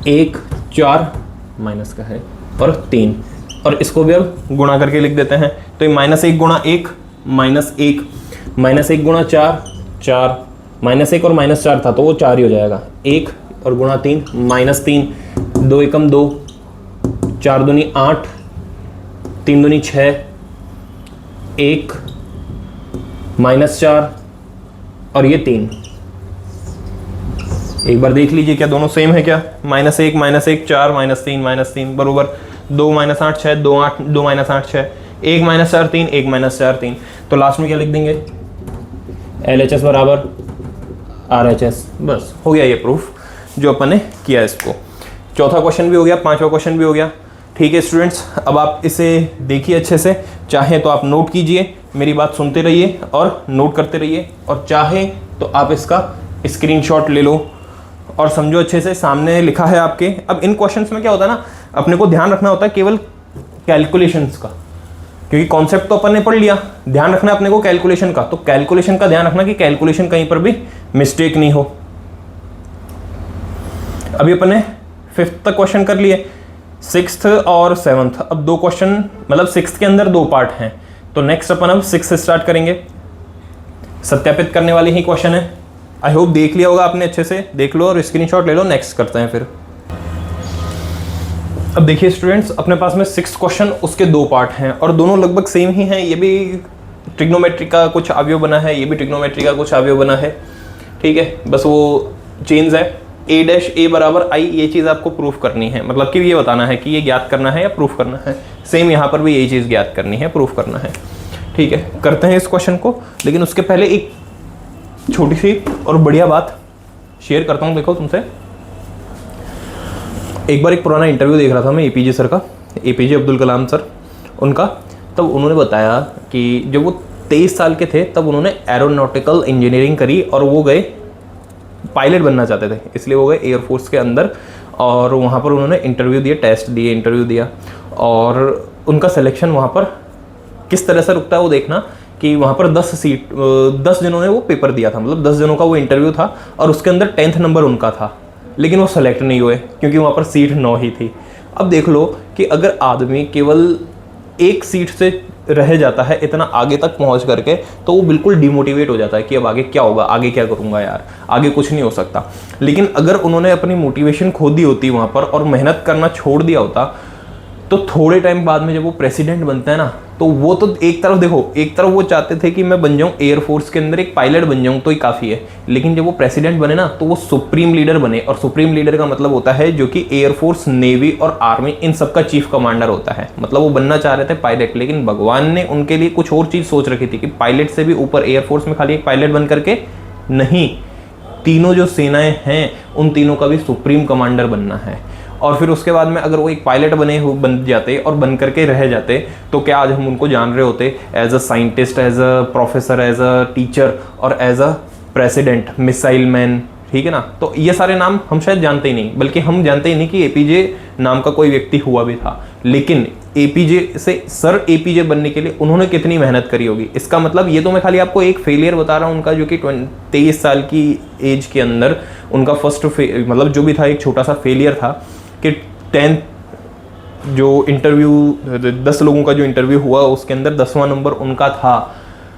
1 4 माइनस का है और 3, और इसको भी अब गुणा करके लिख देते हैं। तो ये -1 गुणा 1 -1 -1 गुणा 4 4, -1 और -4 था तो वो 4 ही हो जाएगा, 1 और गुणा 3 -3, 2 एकम 2 4 दूनी 8 3 दूनी 6 1 -4 और ये 3। एक बार देख लीजिए क्या दोनों सेम है क्या, -1 -1 4 -3 बरोबर 2 -8 6 2 8 2 -8 6 1 -4 3 1 -4 3। तो लास्ट में क्या लिख देंगे, LHS बराबर RHS। बस हो गया ये प्रूफ जो अपन ने किया इसको। चौथा क्वेश्चन भी हो गया, पांचवा क्वेश्चन भी हो गया। ठीक है स्टूडेंट्स, अब आप इसे देखिए अच्छे से, चाहे तो आप नोट कीजिए, मेरी बात सुनते रहिए और नोट करते रहिए, और चाहे तो आप इसका स्क्रीनशॉट ले लो और समझो अच्छे से, सामने लिखा है आपके। अब इन क्वेश्चंस में क्या होता है ना, अपने को ध्यान रखना होता है केवल कैलकुलेशंस का, क्योंकि कॉन्सेप्ट तो अपन ने पढ़ लिया, ध्यान रखना अपने को कैलकुलेशन का। तो कैलकुलेशन का ध्यान रखना कि कैलकुलेशन कहीं पर भी मिस्टेक नहीं हो। अभी अपन ने 5th तक क्वेश्चन कर लिए, 6th और 7th, अब 2 क्वेश्चन, मतलब 6th के अंदर 2 पार्ट हैं, तो नेक्स्ट अपन अब 6th से स्टार्ट करेंगे। सत्यापित करने वाले ही क्वेश्चन है, आई होप देख लिया होगा आपने, अच्छे से देख लो और स्क्रीनशॉट ले लो। नेक्स्ट करते हैं फिर। अब देखिए स्टूडेंट्स, अपने पास में 6th क्वेश्चन, उसके 2 पार्ट हैं और दोनों लगभग सेम ही हैं। ये भी ट्रिग्नोमेट्री का कुछ अवयव बना है, ये भी ट्रिग्नोमेट्री का कुछ अवयव बना है, ठीक है, बस वो चेंज है। ए डैश ए बराबर आई, ये चीज़ आपको प्रूफ करनी है, मतलब कि ये बताना है कि ये ज्ञात करना है या प्रूफ करना है। सेम यहाँ पर भी यही चीज़ ज्ञात करनी है, प्रूफ करना है, ठीक है। करते हैं इस क्वेश्चन को, लेकिन उसके पहले एक छोटी सी और बढ़िया बात शेयर करता हूँ। देखो तुमसे, एक बार एक पुराना इंटरव्यू देख रहा था मैं APJ सर का, APJ अब्दुल कलाम सर उनका। तब उन्होंने बताया कि जब वो 23 साल के थे तब उन्होंने एरोनॉटिकल इंजीनियरिंग करी और वो गए, पायलट बनना चाहते थे, इसलिए वो गए एयरफोर्स के अंदर, और वहाँ पर उन्होंने इंटरव्यू दिए, टेस्ट दिए, इंटरव्यू दिया, और उनका सिलेक्शन वहाँ पर किस तरह से रुकता है वो देखना कि वहाँ पर 10 जनों ने वो पेपर दिया था, मतलब 10 जनों का वो इंटरव्यू था और उसके अंदर 10th नंबर उनका था, लेकिन वो सेलेक्ट नहीं हुए क्योंकि वहाँ पर सीट 9 ही थी। अब देख लो कि अगर आदमी केवल एक सीट से रह जाता है इतना आगे तक पहुंच करके, तो वो बिल्कुल डिमोटिवेट हो जाता है कि अब आगे क्या होगा, आगे क्या करूंगा यार, आगे कुछ नहीं हो सकता। लेकिन अगर उन्होंने अपनी मोटिवेशन खो दी होती वहाँ पर और मेहनत करना छोड़ दिया होता, तो थोड़े टाइम बाद में जब वो प्रेसिडेंट बनता है ना, तो वो तो एक तरफ देखो, एक तरफ वो चाहते थे कि मैं बन जाऊं एयरफोर्स के अंदर एक पायलट बन जाऊं तो ही काफ़ी है, लेकिन जब वो प्रेसिडेंट बने ना तो वो सुप्रीम लीडर बने, और सुप्रीम लीडर का मतलब होता है जो कि एयरफोर्स, नेवी और आर्मी इन सब का चीफ कमांडर होता है। मतलब वो बनना चाह रहे थे पायलट, लेकिन भगवान ने उनके लिए कुछ और चीज़ सोच रखी थी कि पायलट से भी ऊपर एयरफोर्स में खाली एक पायलट बन करके नहीं, तीनों जो सेनाएं हैं उन तीनों का भी सुप्रीम कमांडर बनना है। और फिर उसके बाद में अगर वो एक पायलट बन जाते और बन करके रह जाते, तो क्या आज हम उनको जान रहे होते as a scientist, as a professor, as a teacher और as a president, missile man, ठीक है ना। तो ये सारे नाम हम शायद जानते ही नहीं, बल्कि हम जानते ही नहीं कि एपीजे नाम का कोई व्यक्ति हुआ भी था। लेकिन एपीजे से सर एपीजे बनने के लिए उन्होंने कितनी मेहनत करी होगी। इसका मतलब ये तो मैं खाली आपको एक फेलियर बता रहा हूँ उनका, जो कि 23 साल की एज के अंदर उनका फर्स्ट मतलब जो भी था एक छोटा सा फेलियर था कि 10th जो इंटरव्यू 10 लोगों का जो इंटरव्यू हुआ उसके अंदर 10वां नंबर उनका था,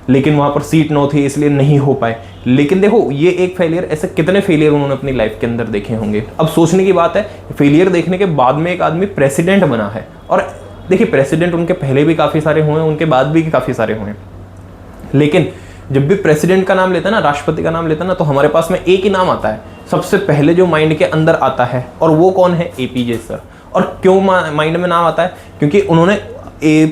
लेकिन वहाँ पर सीट 9 थी इसलिए नहीं हो पाए। लेकिन देखो ये एक फेलियर, ऐसे कितने फेलियर उन्होंने अपनी लाइफ के अंदर देखे होंगे। अब सोचने की बात है, फेलियर देखने के बाद में एक आदमी प्रेसिडेंट बना है, और देखिए प्रेसिडेंट उनके पहले भी काफ़ी सारे हुए, उनके बाद भी काफ़ी सारे हुए, लेकिन जब भी प्रेसिडेंट का नाम लेता है ना, राष्ट्रपति का नाम लेता है ना, तो हमारे पास में एक ही नाम आता है सबसे पहले जो माइंड के अंदर आता है, और वो कौन है? APJ sir. और क्यों माइंड में नाम आता है? क्योंकि उन्होंने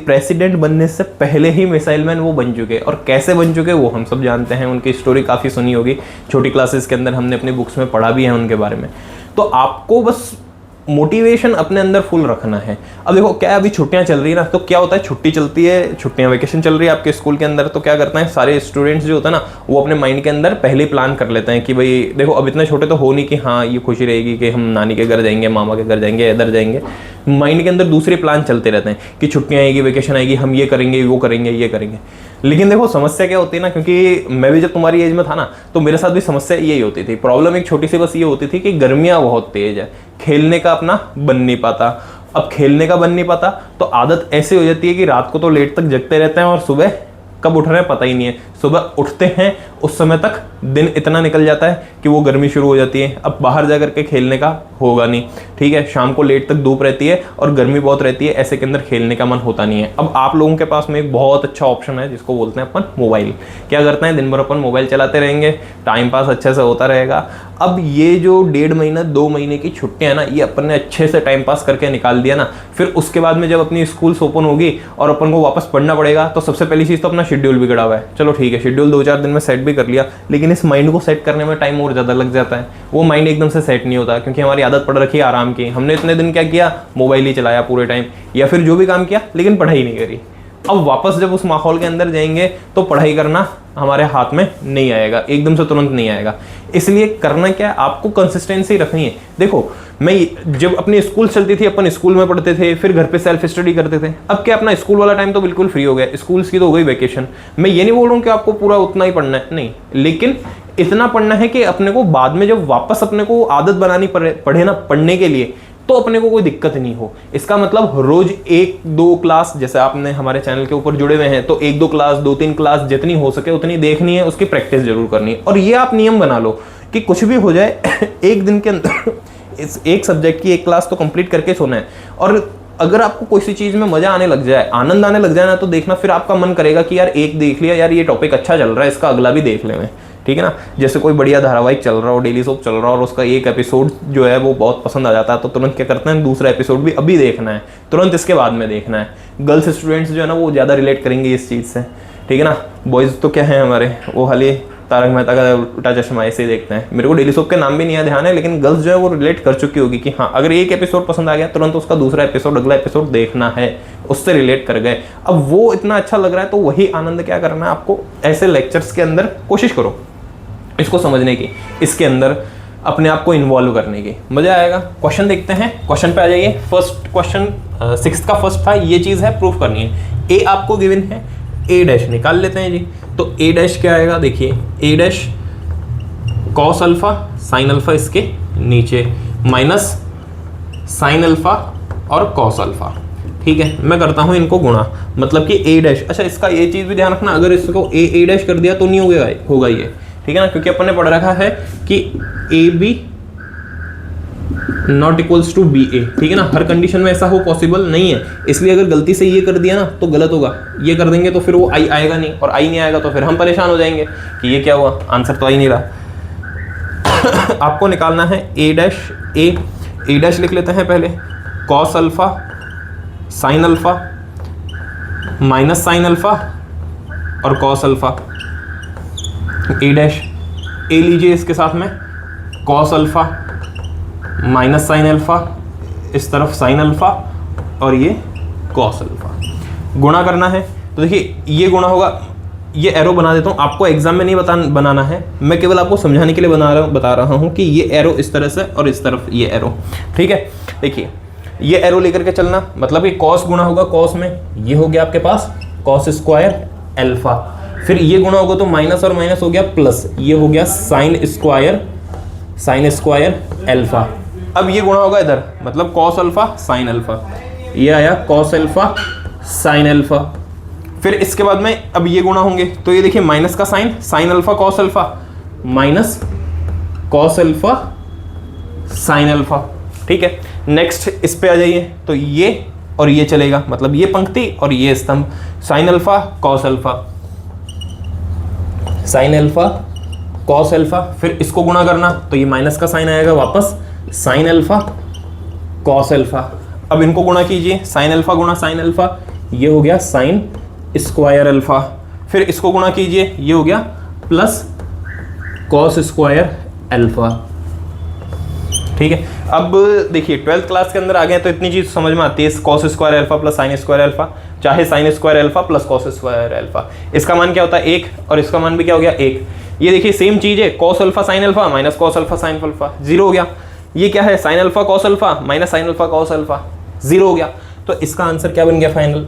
प्रेसिडेंट बनने से पहले ही मिसाइल मैन वो बन चुके, और कैसे बन चुके वो हम सब जानते हैं, उनकी स्टोरी काफ़ी सुनी होगी, छोटी क्लासेस के अंदर हमने अपनी बुक्स में पढ़ा भी है उनके बारे में। तो आपको बस मोटिवेशन अपने अंदर फुल रखना है। अब देखो क्या अभी छुट्टियां चल रही है ना, तो क्या होता है, छुट्टी चलती है, छुट्टियां वेकेशन चल रही है आपके स्कूल के अंदर, तो क्या करते हैं सारे स्टूडेंट्स जो होता है ना, वो अपने माइंड के अंदर पहले प्लान कर लेते हैं कि भाई देखो अब इतने छोटे तो हो नहीं कि हाँ ये खुशी रहेगी कि हम नानी के घर जाएंगे, मामा के घर जाएंगे, इधर जाएंगे। माइंड के अंदर दूसरे प्लान चलते रहते हैं कि छुट्टियां आएगी, वेकेशन आएगी, हम ये करेंगे, वो करेंगे, ये करेंगे। लेकिन देखो समस्या क्या होती है ना, क्योंकि मैं भी जब तुम्हारी एज में था ना, तो मेरे साथ भी समस्या यही होती थी। प्रॉब्लम एक छोटी सी बस ये होती थी कि गर्मियाँ बहुत तेज है, खेलने का अपना बन नहीं पाता। अब खेलने का बन नहीं पाता तो आदत ऐसे हो जाती है कि रात को तो लेट तक जगते रहते हैं और सुबह कब उठ रहे हैं पता ही नहीं है। सुबह उठते हैं उस समय तक दिन इतना निकल जाता है कि वो गर्मी शुरू हो जाती है। अब बाहर जा करके खेलने का होगा नहीं, ठीक है, शाम को लेट तक धूप रहती है और गर्मी बहुत रहती है, ऐसे के अंदर खेलने का मन होता नहीं है। अब आप लोगों के पास में एक बहुत अच्छा ऑप्शन है जिसको बोलते हैं अपन मोबाइल। क्या करते हैं, दिन भर अपन मोबाइल चलाते रहेंगे, टाइम पास अच्छे से होता रहेगा। अब ये जो 1.5 महीना 2 महीने की छुट्टियां ना, ये अपन ने अच्छे से टाइम पास करके निकाल दिया ना, फिर उसके बाद में जब अपनी स्कूल्स ओपन होगी और अपन को वापस पढ़ना पड़ेगा, तो सबसे पहली चीज़ तो अपना शेड्यूल बिगड़ा हुआ है। चलो ठीक है, शेड्यूल 2-4 दिन में सेट भी कर लिया, लेकिन इस माइंड को सेट करने में टाइम और ज़्यादा लग जाता है। वो माइंड एकदम से सेट नहीं होता, क्योंकि हमारी आदत पड़ रखी है आराम की। हमने इतने दिन क्या किया, मोबाइल ही चलाया पूरे टाइम, या फिर जो भी काम किया, लेकिन पढ़ाई नहीं करी। अब वापस जब उस माहौल के अंदर जाएंगे तो पढ़ाई करना हमारे हाथ में नहीं आएगा, एकदम से तुरंत नहीं आएगा। इसलिए करना क्या है, आपको कंसिस्टेंसी रखनी है। देखो मैं जब अपनी स्कूल चलती थी, अपन स्कूल में पढ़ते थे, फिर घर पे सेल्फ स्टडी करते थे। अब क्या अपना स्कूल वाला टाइम तो बिल्कुल फ्री हो गया, स्कूल्स की तो हो गई वेकेशन। मैं ये नहीं बोल रहा हूँ कि आपको पूरा उतना ही पढ़ना है, नहीं, लेकिन इतना पढ़ना है कि अपने को बाद में जब वापस अपने को आदत बनानी पड़े ना पढ़ने के लिए, तो अपने को कोई दिक्कत नहीं हो। इसका मतलब रोज 1-2 क्लास, जैसे आपने हमारे चैनल के ऊपर जुड़े हुए हैं तो 1-2 क्लास, 2-3 क्लास जितनी हो सके उतनी देखनी है, उसकी प्रैक्टिस जरूर करनी है। और ये आप नियम बना लो कि कुछ भी हो जाए एक दिन के अंदर इस एक सब्जेक्ट की 1 क्लास तो कंप्लीट करके सोना है। और अगर आपको कोई सी चीज़ में मजा आने लग जाए, आनंद आने लग जाए ना, तो देखना फिर आपका मन करेगा कि यार एक देख लिया, यार ये टॉपिक अच्छा चल रहा है, इसका अगला भी देख लें, ठीक है ना। जैसे कोई बढ़िया धारावाहिक चल रहा हो, डेली सोप चल रहा हो, और उसका एक एपिसोड जो है वो बहुत पसंद आ जाता है, तो तुरंत क्या करते हैं, दूसरा एपिसोड भी अभी देखना है, तुरंत इसके बाद में देखना है। गर्ल्स स्टूडेंट्स जो है ना वो ज़्यादा रिलेट करेंगे इस चीज़ से, ठीक है ना। बॉयज़ तो क्या है हमारे, वो खाली तारक मेहता का उल्टा चश्मा ऐसे ही देखते हैं। मेरे को डेली सोप के नाम भी नहीं ध्यान है, लेकिन गर्ल्स जो है वो रिलेट कर चुकी होगी कि हाँ अगर एक एपिसोड पसंद आ गया तुरंत उसका दूसरा एपिसोड, अगला एपिसोड देखना है, उससे रिलेट कर गए। अब वो इतना अच्छा लग रहा है तो वही आनंद क्या करना है आपको, ऐसे लेक्चर्स के अंदर कोशिश करो इसको समझने की, इसके अंदर अपने आप को इन्वॉल्व करने की, मजा आएगा। क्वेश्चन देखते हैं, क्वेश्चन पे आ जाइए। फर्स्ट क्वेश्चन 6th का फर्स्ट था, ये चीज़ है प्रूफ करनी है। ए आपको गिवन है, ए डैश निकाल लेते हैं जी। तो ए डैश क्या आएगा, देखिए A dash cos alpha sine alpha इसके नीचे माइनस साइन अल्फा और कॉस अल्फा। ठीक है, मैं करता हूं इनको गुणा, मतलब कि ए डैश। अच्छा, इसका ये चीज़ भी ध्यान रखना, अगर इसको ए डैश कर दिया तो नहीं होगा ये, ठीक है ना, क्योंकि अपन ने पढ़ रखा है कि A B not equals to B A, ठीक है ना। हर कंडीशन में ऐसा हो पॉसिबल नहीं है, इसलिए अगर गलती से ये कर दिया ना तो गलत होगा। ये कर देंगे तो फिर वो आई आएगा नहीं, और आई नहीं आएगा तो फिर हम परेशान हो जाएंगे कि ये क्या हुआ, आंसर तो आ ही नहीं रहा। आपको निकालना है ए डैश लिख लेते हैं पहले, cos alpha sine alpha minus sine alpha और कॉस अल्फा। ए डैश ए लीजिए इसके साथ में, cos alpha minus sine alpha, इस तरफ साइन अल्फा और ये कॉस अल्फा। गुणा करना है तो देखिए ये गुणा होगा, ये एरो बना देता हूँ, आपको एग्जाम में नहीं बनाना है, मैं केवल आपको समझाने के लिए बता रहा हूँ कि ये एरो इस तरह से और इस तरफ ये एरो, ठीक है। देखिए ये एरो लेकर के चलना, मतलब कि कॉस गुणा होगा कॉस में, ये हो गया आपके पास कॉस स्क्वायर अल्फा, फिर ये गुणा होगा तो माइनस और माइनस हो गया प्लस, ये हो गया साइन स्क्वायर अल्फा। अब ये गुणा होगा इधर, मतलब कॉस अल्फा साइन अल्फा, ये आया कॉस अल्फा साइन अल्फा। फिर इसके बाद में अब ये गुणा होंगे तो ये देखिए माइनस का sign alpha cos alpha minus cos alpha sine alpha, ठीक है। नेक्स्ट इस पे आ जाइए तो ये और ये चलेगा, मतलब ये पंक्ति और ये स्तंभ, sign alpha cos alpha sine alpha cos alpha, फिर इसको गुणा करना तो ये माइनस का साइन आएगा वापस, साइन अल्फा कॉस अल्फा। अब इनको गुणा कीजिए, साइन अल्फा गुणा साइन अल्फा, ये हो गया साइन स्क्वायर अल्फा, फिर इसको गुणा कीजिए, ये हो गया प्लस कॉस स्क्वायर अल्फा, ठीक है। अब देखिए 12th क्लास के अंदर आ गए तो इतनी चीज समझ में आती है, cos square alpha plus sine square alpha, चाहे sine square alpha plus cos square alpha, इसका मान क्या होता है 1 और इसका मान भी क्या हो गया 1। ये देखिए सेम चीज है, cos alpha sine alpha minus cos alpha sine alpha, 0 हो गया। ये क्या है, sign alpha cos alpha minus sine alpha cos alpha, 0 हो गया। तो इसका आंसर क्या बन गया फाइनल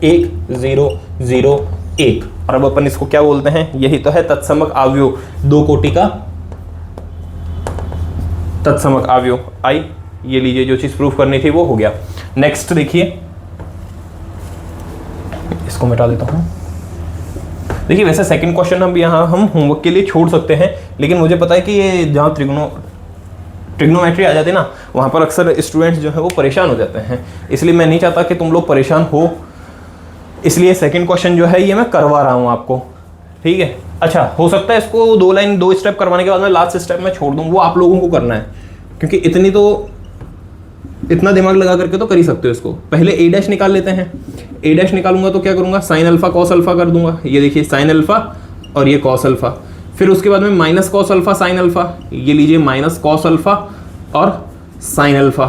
1 0 0 1। और अब अपन इसको क्या बोलते हैं, यही तो है तत्समक आव्यूह, दो कोटि का तत्समक आव्यूह। आई ये लीजिए, जो चीज प्रूफ करनी थी वो हो गया। नेक्स्ट देखिए, इसको मिटा देता हूं। देखिए वैसे सेकंड क्वेश्चन हम यहाँ हम होमवर्क के लिए छोड़ सकते हैं, लेकिन मुझे पता है कि ये जहाँ ट्रिग्नोमेट्री आ जाती है ना, वहाँ पर अक्सर स्टूडेंट्स जो है वो परेशान हो जाते हैं, इसलिए मैं नहीं चाहता कि तुम लोग परेशान हो, इसलिए सेकंड क्वेश्चन जो है ये मैं करवा रहा हूँ आपको, ठीक है। अच्छा, हो सकता है इसको 2 स्टेप करवाने के बाद में लास्ट स्टेप में छोड़ दूँ, वो आप लोगों को करना है, क्योंकि इतना दिमाग लगा करके तो कर ही सकते हो इसको। पहले ए डैश निकाल लेते हैं, ए डैश निकालूंगा तो क्या करूंगा, साइन अल्फा कॉस अल्फा कर दूंगा, ये देखिए साइन अल्फा और ये कॉस अल्फा, फिर उसके बाद में minus cos alpha sine alpha, ये लीजिए माइनस कॉस अल्फा और साइन अल्फा,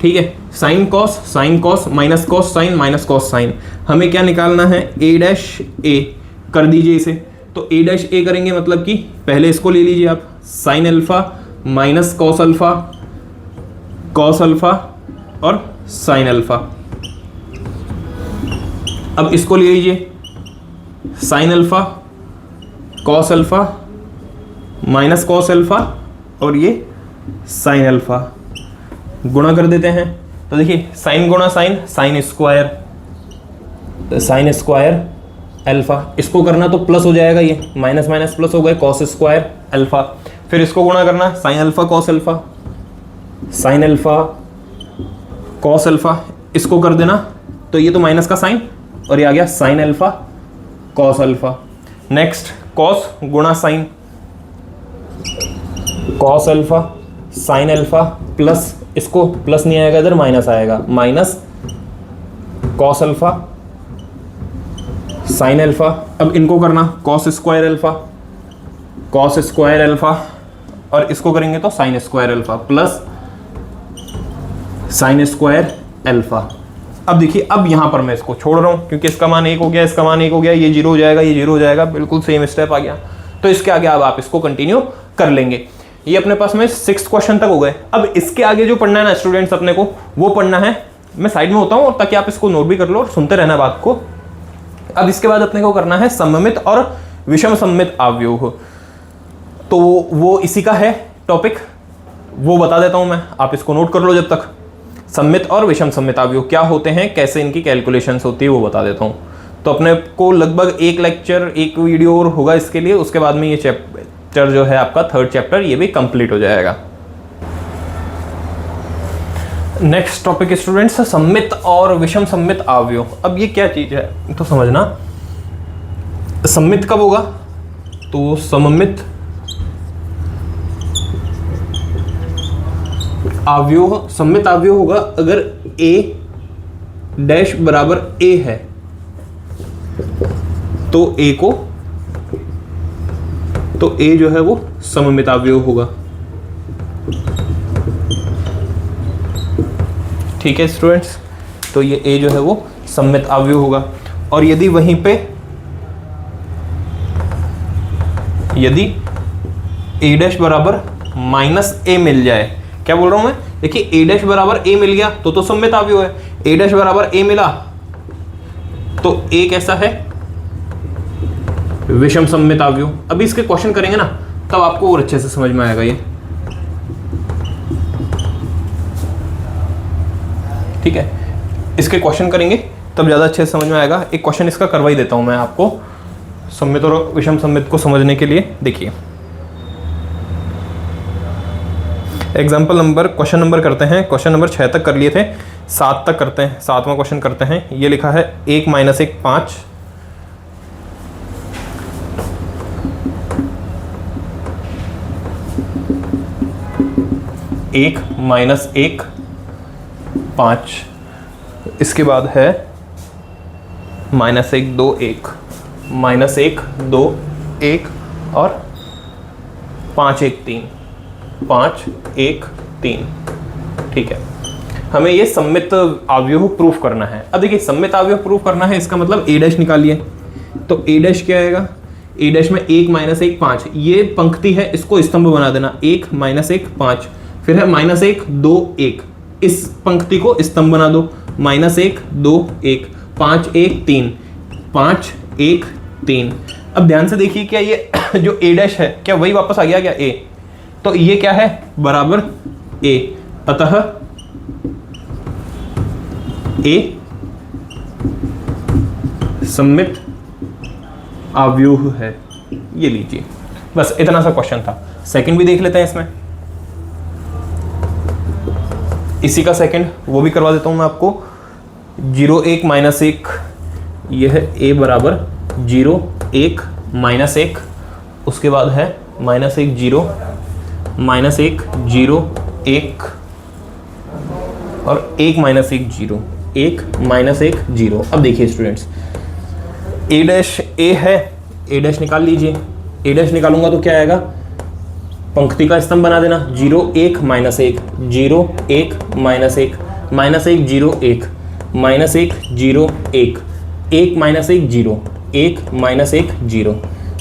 ठीक है। Sine cos minus cos sine minus cos sine, हमें क्या निकालना है, ए डैश ए कर दीजिए इसे। तो ए डैश ए करेंगे मतलब कि पहले इसको ले लीजिए आप, sine alpha minus cos alpha और साइन अल्फा। अब इसको ले लीजिए, sign alpha cos alpha minus cos alpha और ये साइन अल्फा, गुणा कर देते हैं। तो देखिए साइन गुणा साइन स्क्वायर अल्फा, इसको करना तो प्लस हो जाएगा, ये माइनस माइनस प्लस हो गए, कॉस स्क्वायर अल्फा। फिर इसको गुणा करना, साइन अल्फा कॉस अल्फा, इसको कर देना तो ये तो माइनस का साइन और ये आ गया sine alpha cos alpha. Next cos गुणा sine, cos alpha sine alpha plus, इसको प्लस नहीं आएगा इधर, माइनस आएगा, minus cos alpha sine alpha. अब इनको करना कॉस स्क्वायर अल्फा और इसको करेंगे तो sign square alpha plus sine square alpha. अब देखिए, अब यहां पर मैं इसको छोड़ रहा हूं क्योंकि इसका मान 1 हो गया, इसका मान 1 हो गया, ये 0 हो जाएगा, ये 0 हो जाएगा, बिल्कुल सेम स्टेप आ गया। तो इसके आगे अब आप इसको कंटिन्यू कर लेंगे। ये अपने पास में 6th क्वेश्चन तक हो गए। अब इसके आगे जो पढ़ना है ना स्टूडेंट्स अपने को, वो पढ़ना है, मैं साइड में होता हूँ और ताकि आप इसको नोट भी कर लो और सुनते रहना बात को। अब इसके बाद अपने को करना है सममित और विषम सममित अवयव, तो वो इसी का है टॉपिक, वो बता देता हूं मैं, आप इसको नोट कर लो जब तक। सममित और विषम सममित अवयव क्या होते हैं, कैसे इनकी कैलकुलेशंस होती है, वो बता देता हूं। तो अपने को लगभग एक लेक्चर, एक वीडियो और होगा इसके लिए, उसके बाद में ये चैप्टर जो है आपका थर्ड चैप्टर, ये भी कंप्लीट हो जाएगा। नेक्स्ट टॉपिक स्टूडेंट्स, सममित और विषम सममित अवयव। अब ये क्या चीज है तो समझना, सममित कब होगा, तो सममित अवयव, सममित अवयव होगा अगर a डैश बराबर a है, तो a जो है वो सममित अवयव होगा। ठीक है स्टूडेंट्स, तो ये a जो है वो सममित अवयव होगा। और यदि वहीं पे यदि a डैश बराबर माइनस a मिल जाए, क्या बोल रहा हूं मैं, देखिए a डैश बराबर a मिल गया तो सममित अवयव है, a डैश बराबर a मिला तो a कैसा है, विषम सममित अवयव। अभी इसके क्वेश्चन करेंगे ना तब आपको और अच्छे से समझ में आएगा ये। ठीक है, इसके क्वेश्चन करेंगे तब ज्यादा अच्छे से समझ में आएगा। एक क्वेश्चन इसका करवा ही देता हूं मैं आपको, सममित और विषम सममित को समझने के लिए। देखिए एग्जाम्पल नंबर, क्वेश्चन नंबर करते हैं, क्वेश्चन नंबर 6 तक कर लिए थे, 7 तक करते हैं, 7वां क्वेश्चन करते हैं। ये लिखा है 1 माइनस 1 5, 1 माइनस 1 5, इसके बाद है माइनस 1 2 1, माइनस 1 2 1 और 5 1 3, 5 1 3। ठीक है, हमें ये सममित अवयव प्रूफ करना है। अब देखिए सममित अवयव प्रूफ करना है, इसका मतलब a डैश निकालिए, तो a डैश क्या आएगा, a डैश में 1 माइनस 1 5, ये पंक्ति है, इसको स्तंभ बना देना, 1 माइनस 1 5, फिर है माइनस 1 2 1, इस पंक्ति को स्तंभ बना दो, माइनस 1 2 1 5 1 3, 5 1 3। अब ध्यान से देखिए, क्या ये जो a डैश है क्या वही वापस आ गया क्या a, तो ये क्या है बराबर a, अतः a सममित अवयव है। ये लीजिए, बस इतना सा क्वेश्चन था। सेकंड भी देख लेते हैं इसमें, इसी का सेकंड वो भी करवा देता हूं मैं आपको। 0 1 माइनस 1, यह है a बराबर 0 1 माइनस 1, उसके बाद है माइनस 1 0 माइनस 1 0 1 और 1 माइनस 1 0 1 माइनस 1 0। अब देखिए स्टूडेंट्स, a डैश a है, a डैश निकाल लीजिए, a डैश निकालूंगा तो क्या आएगा, पंक्ति का स्तंभ बना देना, 0 1 minus 1 0 1 minus 1 minus 1 0 1 minus 1 0 1 1 minus 1 0 1 minus 1 0।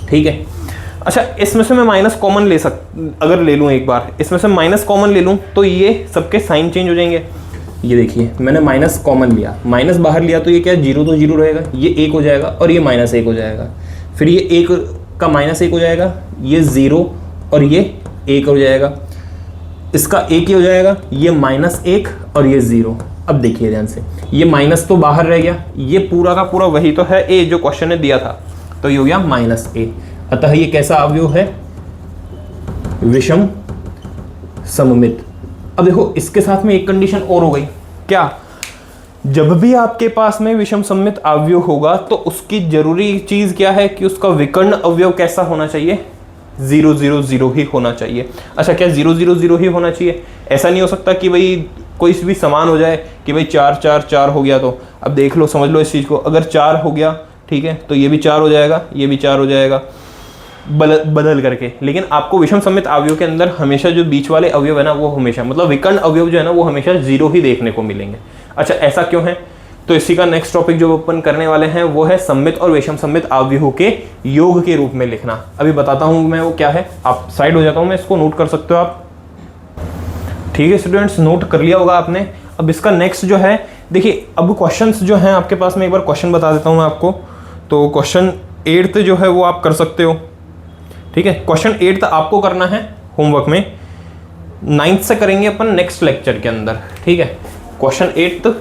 ठीक है, अच्छा इसमें से मैं माइनस कॉमन अगर ले लूँ एक बार, इसमें से माइनस कॉमन ले लूँ तो ये सबके साइन चेंज हो जाएंगे। ये देखिए मैंने माइनस कॉमन लिया, माइनस बाहर लिया तो ये क्या, 0 तो 0 रहेगा, ये 1 हो जाएगा और ये माइनस 1 हो जाएगा, फिर ये 1 का माइनस 1 हो जाएगा, ये 0 और ये 1 हो जाएगा, इसका 1 ही हो जाएगा, ये माइनस 1 और ये 0। अब देखिए ध्यान से, ये माइनस तो बाहर रह गया, ये पूरा का पूरा वही तो है a जो क्वेश्चन ने दिया था, तो ये हो गया माइनस a। अतः ये कैसा अवयव है, विषम सममित। अब देखो इसके साथ में एक कंडीशन और हो गई, क्या, जब भी आपके पास में विषम सममित अवयव होगा तो उसकी जरूरी चीज क्या है कि उसका विकर्ण अवयव कैसा होना चाहिए, 0 0 0 ही होना चाहिए। अच्छा क्या 0 0 0 ही होना चाहिए, ऐसा नहीं हो सकता कि भाई कोई भी समान हो जाए कि भाई 4 4 4 हो गया। तो अब देख लो, समझ लो इस चीज को, अगर 4 हो गया ठीक है तो ये भी 4 हो जाएगा, ये भी 4 हो जाएगा, बदल करके। लेकिन आपको विषम सममित अवयव के अंदर हमेशा जो बीच वाले अवयव है ना, वो हमेशा मतलब विकर्ण अवयव जो है ना, वो हमेशा 0 ही देखने को मिलेंगे। अच्छा ऐसा क्यों है, तो इसी का नेक्स्ट टॉपिक जो ओपन करने वाले हैं वो है सममित और विषम सममित अवयवों के योग के रूप में लिखना। अभी बताता हूं मैं वो क्या है, आप साइड हो जाता हूं मैं, इसको नोट कर सकते हो आप। ठीक है स्टूडेंट्स, नोट कर लिया होगा आपने। अब इसका नेक्स्ट जो है, देखिए अब क्वेश्चंस जो हैं आपके पास में, एक बार क्वेश्चन बता देता हूं मैं आपको। तो क्वेश्चन 8 जो है वो आप कर सकते हो, ठीक है। क्वेश्चन 8 आपको करना है होमवर्क में, 9th से करेंगे अपन नेक्स्ट लेक्चर के अंदर, ठीक है। क्वेश्चन 8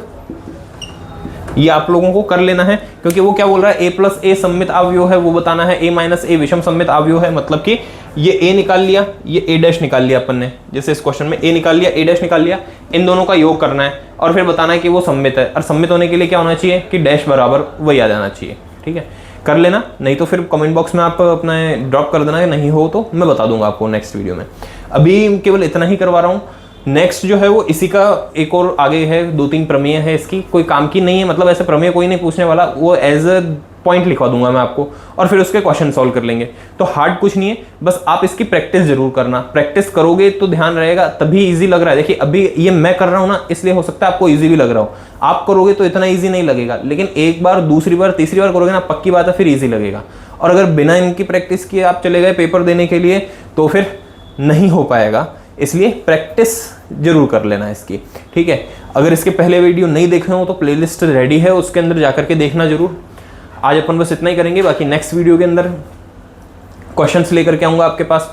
ये आप लोगों को कर लेना है, क्योंकि वो क्या बोल रहा है, a प्लस ए सममित अवयव है वो बताना है, a माइनस ए विषम सममित अवयव है, मतलब कि ये a निकाल लिया, ये a डैश निकाल लिया अपन ने, जैसे इस क्वेश्चन में a निकाल लिया, a डैश निकाल लिया, इन दोनों का योग करना है और फिर बताना है कि वो सममित है। और सममित होने के लिए क्या होना चाहिए कि डैश बराबर वही आ जाना चाहिए, ठीक है। कर लेना, नहीं तो फिर कमेंट बॉक्स में आप अपना ड्रॉप कर देना, नहीं हो तो मैं बता दूंगा आपको नेक्स्ट वीडियो में। अभी केवल इतना ही करवा रहा हूँ। नेक्स्ट जो है वो इसी का एक और आगे है, 2-3 प्रमेय है, इसकी कोई काम की नहीं है, मतलब ऐसे प्रमेय कोई नहीं पूछने वाला, वो एज अ पॉइंट लिखवा दूंगा मैं आपको और फिर उसके क्वेश्चन सॉल्व कर लेंगे। तो हार्ड कुछ नहीं है, बस आप इसकी प्रैक्टिस जरूर करना, प्रैक्टिस करोगे तो ध्यान रहेगा, तभी इजी लग रहा है। देखिए अभी ये मैं कर रहा हूँ ना, इसलिए हो सकता है आपको इजी भी लग रहा हो, आप करोगे तो इतना ईजी नहीं लगेगा, लेकिन एक बार, दूसरी बार, तीसरी बार करोगे ना, पक्की बात है फिर ईजी लगेगा। और अगर बिना इनकी प्रैक्टिस किए आप चले गए पेपर देने के लिए तो फिर नहीं हो पाएगा, इसलिए प्रैक्टिस जरूर कर लेना इसकी, ठीक है। अगर इसके पहले वीडियो नहीं देखे हो तो प्लेलिस्ट रेडी है, उसके अंदर जाकर के देखना जरूर। आज अपन बस इतना ही करेंगे, बाकी नेक्स्ट वीडियो के अंदर क्वेश्चंस लेकर के आऊँगा आपके पास,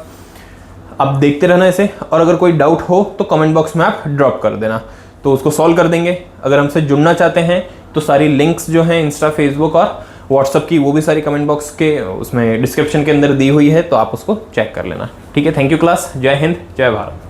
आप देखते रहना इसे। और अगर कोई डाउट हो तो कमेंट बॉक्स में आप ड्रॉप कर देना, तो उसको सॉल्व कर देंगे। अगर हमसे जुड़ना चाहते हैं तो सारी लिंक्स जो हैं इंस्टा, फेसबुक और व्हाट्सअप की, वो भी सारी कमेंट बॉक्स के उसमें डिस्क्रिप्शन के अंदर दी हुई है, तो आप उसको चेक कर लेना, ठीक है। थैंक यू क्लास, जय हिंद, जय भारत।